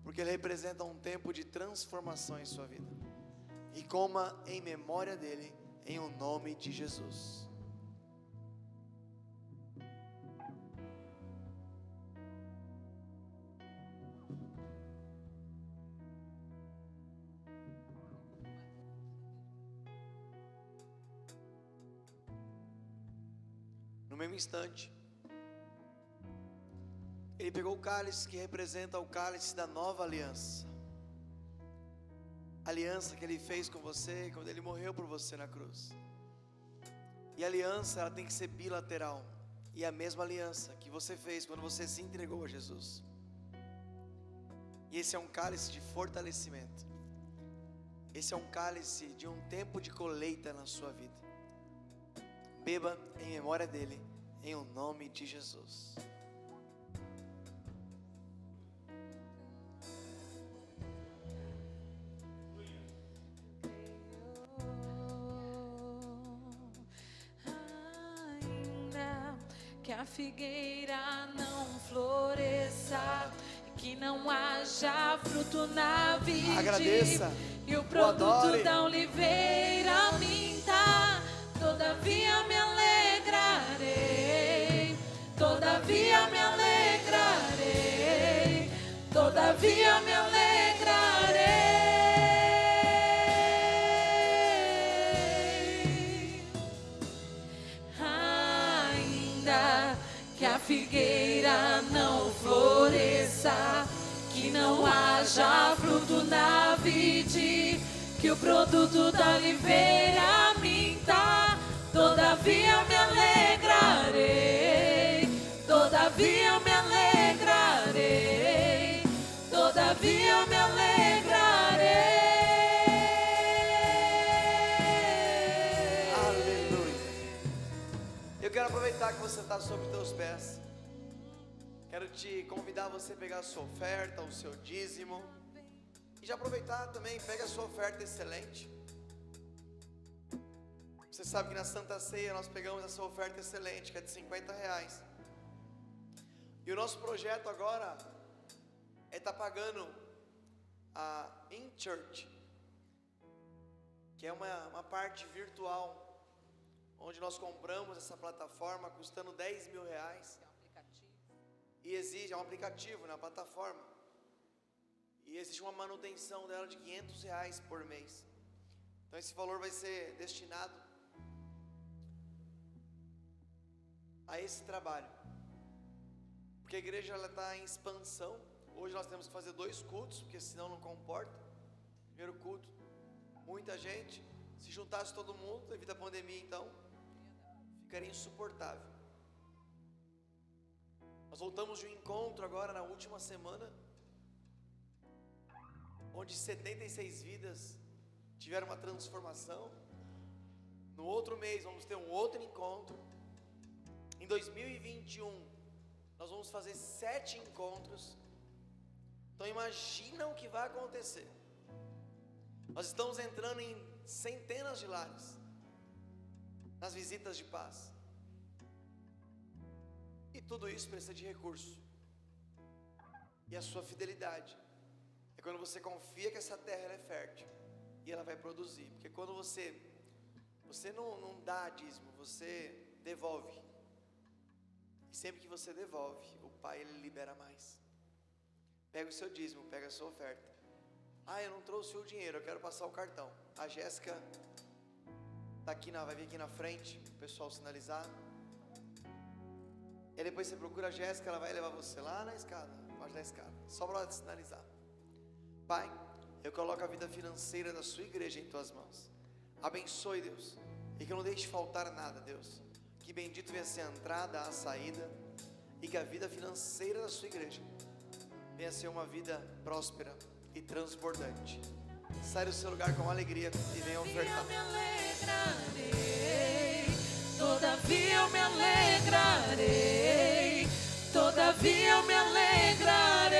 S4: porque ele representa um tempo de transformação em sua vida. E coma em memória dele, em o nome de Jesus. No mesmo instante, ele pegou o cálice que representa o cálice da nova aliança. A aliança que ele fez com você quando ele morreu por você na cruz. E a aliança, ela tem que ser bilateral. E a mesma aliança que você fez quando você se entregou a Jesus. E esse é um cálice de fortalecimento. Esse é um cálice de um tempo de colheita na sua vida. Beba em memória dele, em o nome de Jesus.
S2: Ainda que a figueira não floresça, que não haja fruto na vide,
S4: Agradeça,
S2: e o
S4: o
S2: produto
S4: adore.
S2: da oliveira minta, todavia me alegrarei, todavia me alegrarei, todavia me alegrarei. Ainda que a figueira não floresça, que não haja fruto na vide, que o produto da oliveira minta, todavia me alegrarei, todavia me alegrarei, todavia me alegrarei.
S4: Aleluia. Eu quero aproveitar que você está sobre os teus pés. Quero te convidar a você pegar a sua oferta, o seu dízimo. E já aproveitar também, pega a sua oferta excelente. Você sabe que na Santa Ceia nós pegamos essa oferta excelente, que é de R$50. E o nosso projeto agora é estar pagando a InChurch, que é uma parte virtual, onde nós compramos essa plataforma custando R$10 mil. E exige, é um aplicativo na plataforma. E existe uma manutenção dela de R$500 por mês. Então esse valor vai ser destinado a esse trabalho. Porque a igreja está em expansão. Hoje nós temos que fazer 2 cultos, porque senão não comporta. Primeiro culto, muita gente. Se juntasse todo mundo devido à pandemia, então ficaria insuportável. Nós voltamos de um encontro agora na última semana, onde 76 vidas tiveram uma transformação. No outro mês vamos ter um outro encontro. Em 2021 nós vamos fazer 7 encontros. Então imagina o que vai acontecer. Nós estamos entrando em centenas de lares nas visitas de paz. E tudo isso precisa de recurso. e a sua fidelidade. É quando você confia que essa terra ela é fértil e ela vai produzir. Porque quando você não dá dízimo, você devolve. E sempre que você devolve, o Pai ele libera mais. Pega o seu dízimo, pega a sua oferta. Ah, eu não trouxe o dinheiro, eu quero passar o cartão. A Jéssica tá aqui vai vir aqui na frente, o pessoal sinalizar. E depois você procura a Jéssica, ela vai levar você lá na escada, embaixo da escada, só para ela sinalizar. Pai, eu coloco a vida financeira da sua igreja em tuas mãos. Abençoe, Deus, e que não deixe faltar nada, Deus. Que bendito venha ser a entrada, a saída, e que a vida financeira da sua igreja venha ser uma vida próspera e transbordante. Sai do seu lugar com alegria e venha ofertar.
S1: Todavia eu me alegrarei, todavia eu me alegrarei,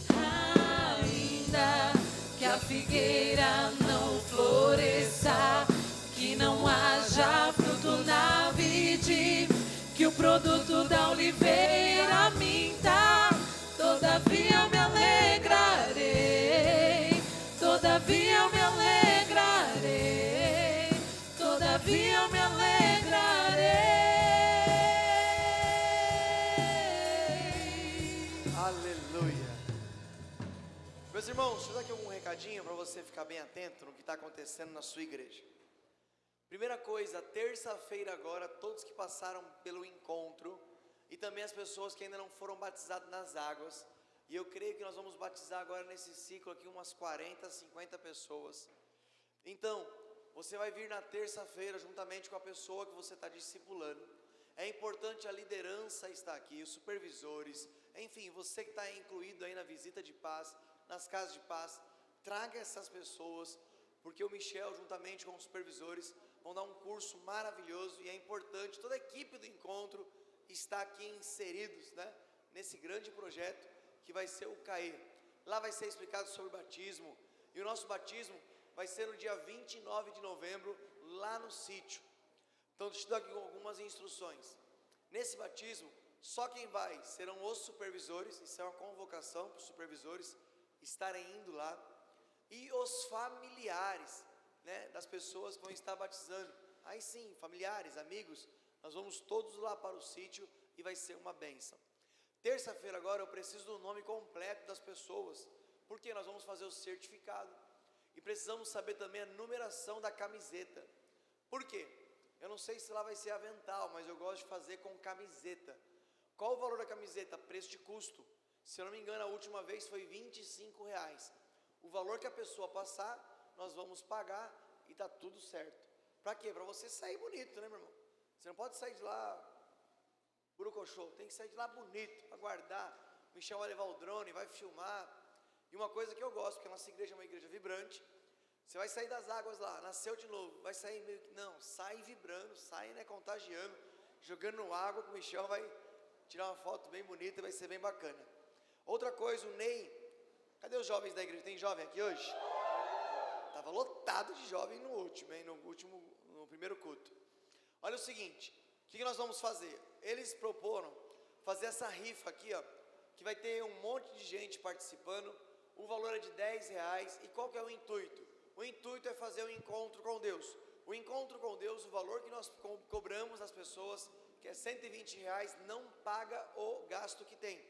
S1: ainda que a figueira não floresça, que não haja fruto na vide, que o produto da oliveira minta, todavia eu me alegrarei, todavia eu me alegrarei, todavia eu me alegrarei.
S4: Aleluia. Meus irmãos, deixa eu dar aqui algum recadinho para você ficar bem atento no que está acontecendo na sua igreja. Primeira coisa, terça-feira agora, todos que passaram pelo encontro e também as pessoas que ainda não foram batizadas nas águas, e eu creio que nós vamos batizar agora nesse ciclo aqui umas 40, 50 pessoas. Então, você vai vir na terça-feira juntamente com a pessoa que você está discipulando. É importante a liderança estar aqui, os supervisores, enfim, você que está incluído aí na visita de paz, nas casas de paz, traga essas pessoas, porque o Michel juntamente com os supervisores vão dar um curso maravilhoso e é importante, toda a equipe do encontro está aqui inseridos, né, nesse grande projeto que vai ser o CAE. Lá vai ser explicado sobre o batismo, e o nosso batismo vai ser no dia 29 de novembro, lá no sítio. Então deixa eu dar aqui algumas instruções. Nesse batismo, só quem vai serão os supervisores, isso é uma convocação para os supervisores estarem indo lá, e os familiares, né, das pessoas que vão estar batizando. Aí sim, familiares, amigos, nós vamos todos lá para o sítio e vai ser uma bênção. Terça-feira agora eu preciso do nome completo das pessoas, porque nós vamos fazer o certificado e precisamos saber também a numeração da camiseta. Por quê? Eu não sei se lá vai ser avental, mas eu gosto de fazer com camiseta. Qual o valor da camiseta? Preço de custo. Se eu não me engano, a última vez foi R$25. O valor que a pessoa passar, nós vamos pagar e tá tudo certo. Para quê? Para você sair bonito, né, meu irmão? Você não pode sair de lá burucochô, tem que sair de lá bonito, para guardar. O Michel vai levar o drone, vai filmar. E uma coisa que eu gosto, porque a nossa igreja é uma igreja vibrante, você vai sair das águas lá, nasceu de novo, vai sair meio que, não, sai vibrando, sai, né, contagiando, jogando no água, que o Michel vai tirar uma foto bem bonita e vai ser bem bacana. Outra coisa, o Ney, cadê os jovens da igreja? Tem jovem aqui hoje? Estava lotado de jovem no primeiro culto. Olha o seguinte, o que nós vamos fazer? Eles proporam fazer essa rifa aqui, ó, que vai ter um monte de gente participando, o valor é de R$10, e qual que é o intuito? O intuito é fazer um encontro com Deus. O encontro com Deus, o valor que nós cobramos às pessoas, que é R$120, não paga o gasto que tem.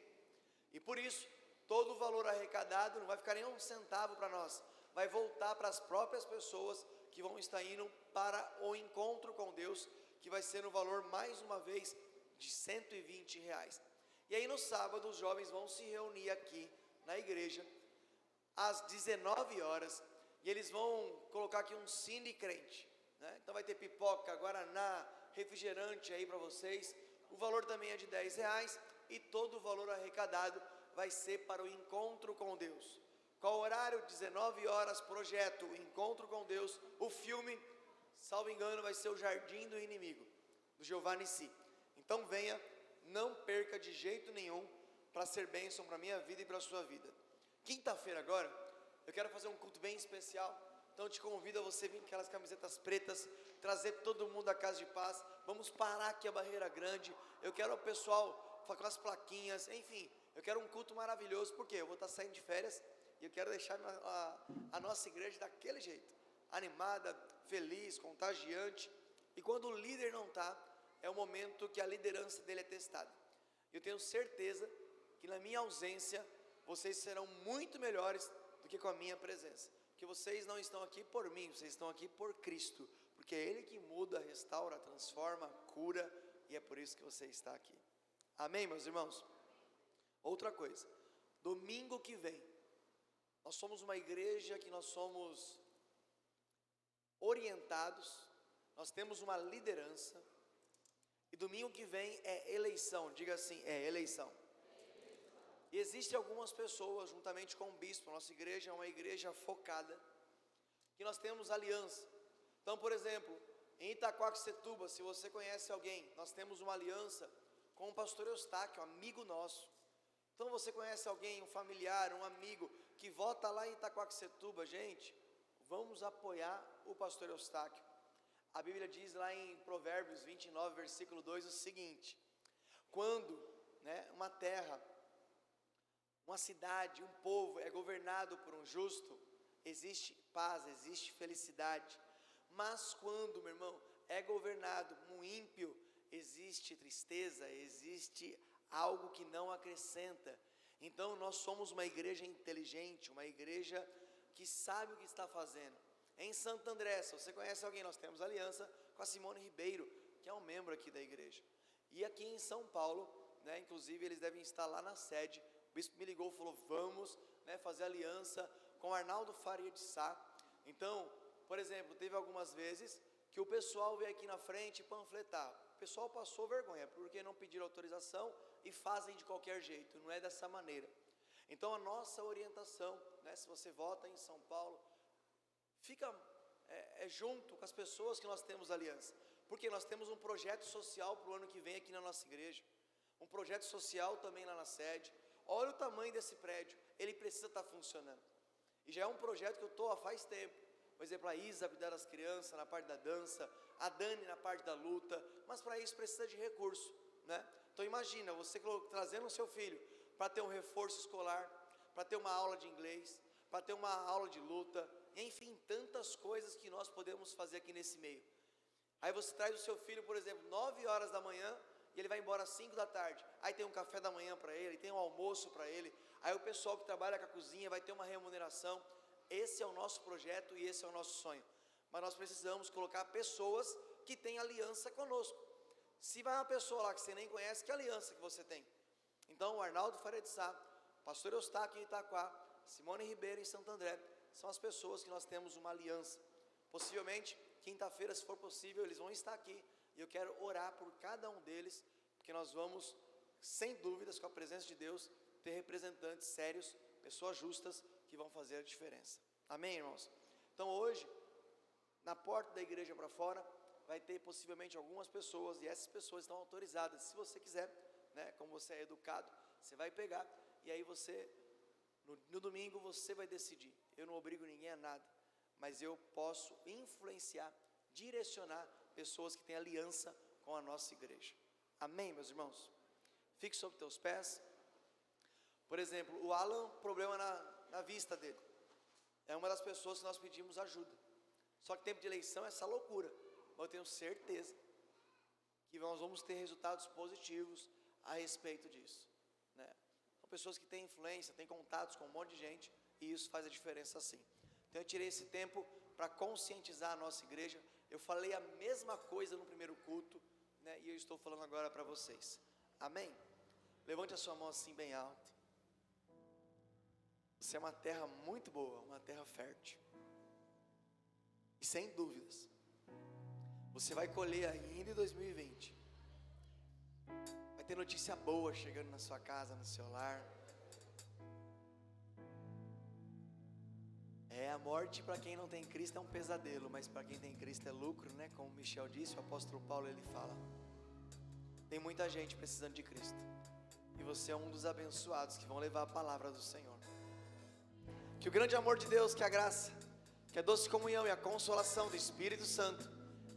S4: E por isso, todo o valor arrecadado não vai ficar nem um centavo para nós, vai voltar para as próprias pessoas que vão estar indo para o encontro com Deus, que vai ser no valor, mais uma vez, de R$120. E aí no sábado, os jovens vão se reunir aqui na igreja, às 19 horas, e eles vão colocar aqui um cine crente, né? Então vai ter pipoca, guaraná, refrigerante aí para vocês. O valor também é de R$10, e todo o valor arrecadado vai ser para o encontro com Deus. Qual o horário? 19 horas, projeto Encontro com Deus. O filme, salvo engano, vai ser O Jardim do Inimigo, do Giovanni Si. Então venha, não perca de jeito nenhum, para ser bênção para a minha vida e para a sua vida. Quinta-feira agora, eu quero fazer um culto bem especial, Então eu te convido a você vir com aquelas camisetas pretas, trazer todo mundo à casa de paz. Vamos parar aqui a barreira grande. Eu quero o pessoal com as plaquinhas, enfim, eu quero um culto maravilhoso, porque eu vou estar saindo de férias e eu quero deixar a nossa igreja daquele jeito, animada, feliz, contagiante. E quando o líder não está, é o momento que a liderança dele é testada. Eu tenho certeza que na minha ausência, vocês serão muito melhores do que com a minha presença. Porque vocês não estão aqui por mim, vocês estão aqui por Cristo. Porque é Ele que muda, restaura, transforma, cura, e é por isso que você está aqui. Amém, meus irmãos? Outra coisa, domingo que vem, nós somos uma igreja que nós somos orientados, nós temos uma liderança, e domingo que vem é eleição, diga assim, é eleição. E existem algumas pessoas, juntamente com o bispo, a nossa igreja é uma igreja focada, que nós temos aliança. Então, por exemplo, em Itaquaquecetuba, se você conhece alguém, nós temos uma aliança com o pastor Eustáquio, amigo nosso. Então você conhece alguém, um familiar, um amigo, que vota lá em Itaquaquecetuba, gente, vamos apoiar o pastor Eustáquio. A Bíblia diz lá em Provérbios 29, versículo 2, o seguinte: quando uma terra, uma cidade, um povo é governado por um justo, existe paz, existe felicidade. Mas quando, meu irmão, é governado um ímpio, existe tristeza, existe algo que não acrescenta. Então nós somos uma igreja inteligente, uma igreja que sabe o que está fazendo. Em Santo André, se você conhece alguém, nós temos aliança com a Simone Ribeiro, que é um membro aqui da igreja. E aqui em São Paulo, inclusive eles devem estar lá na sede. O bispo me ligou e falou, vamos fazer aliança com o Arnaldo Faria de Sá. Então, por exemplo, teve algumas vezes que o pessoal veio aqui na frente panfletar. O pessoal passou vergonha, porque não pediram autorização e fazem de qualquer jeito, não é dessa maneira. Então a nossa orientação, se você vota em São Paulo, fica junto com as pessoas que nós temos aliança. Porque nós temos um projeto social para o ano que vem aqui na nossa igreja. Um projeto social também lá na sede. Olha o tamanho desse prédio, ele precisa estar funcionando. E já é um projeto que eu estou há faz tempo. Por exemplo, a Isa cuidar das crianças na parte da dança, a Dani na parte da luta, mas para isso precisa de recurso, Então imagina, você trazendo o seu filho para ter um reforço escolar, para ter uma aula de inglês, para ter uma aula de luta, enfim, tantas coisas que nós podemos fazer aqui nesse meio. Aí você traz o seu filho, por exemplo, 9 horas da manhã, e ele vai embora às 5 da tarde, aí tem um café da manhã para ele, tem um almoço para ele, aí o pessoal que trabalha com a cozinha vai ter uma remuneração. Esse é o nosso projeto e esse é o nosso sonho, mas nós precisamos colocar pessoas que têm aliança conosco. Se vai uma pessoa lá que você nem conhece, que aliança que você tem? Então o Arnaldo Faria de Sá, pastor Eustáquio em Itaquá, Simone Ribeiro em Santo André, são as pessoas que nós temos uma aliança. Possivelmente, quinta-feira, se for possível, eles vão estar aqui, e eu quero orar por cada um deles, porque nós vamos, sem dúvidas, com a presença de Deus, ter representantes sérios, pessoas justas, que vão fazer a diferença. Amém, irmãos? Então hoje, na porta da igreja para fora, vai ter possivelmente algumas pessoas, e essas pessoas estão autorizadas. Se você quiser, como você é educado, você vai pegar, e aí você, no domingo, você vai decidir. Eu não obrigo ninguém a nada, mas eu posso influenciar, direcionar pessoas que têm aliança com a nossa igreja. Amém, meus irmãos? Fique sobre teus pés. Por exemplo, o Alan, problema na vista dele. É uma das pessoas que nós pedimos ajuda. Só que tempo de eleição é essa loucura. Mas eu tenho certeza que nós vamos ter resultados positivos a respeito disso. São pessoas que têm influência, têm contatos com um monte de gente, e isso faz a diferença sim. Então eu tirei esse tempo para conscientizar a nossa igreja. Eu falei a mesma coisa no primeiro culto, e eu estou falando agora para vocês. Amém? Levante a sua mão assim bem alto. Você é uma terra muito boa, uma terra fértil. E sem dúvidas, você vai colher ainda em 2020. Vai ter notícia boa chegando na sua casa, no seu lar. A morte para quem não tem Cristo é um pesadelo, mas para quem tem Cristo é lucro, Como o Michel disse, o apóstolo Paulo ele fala. Tem muita gente precisando de Cristo. E você é um dos abençoados que vão levar a palavra do Senhor. Que o grande amor de Deus, que a graça, Que a doce comunhão e a consolação do Espírito Santo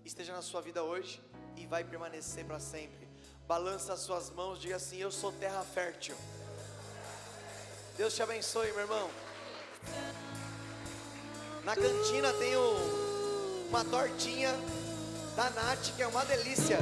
S4: esteja na sua vida hoje e vai permanecer para sempre. Balança as suas mãos, diga assim: eu sou terra fértil. Deus te abençoe, meu irmão. Na cantina tem uma tortinha da Nath, que é uma delícia.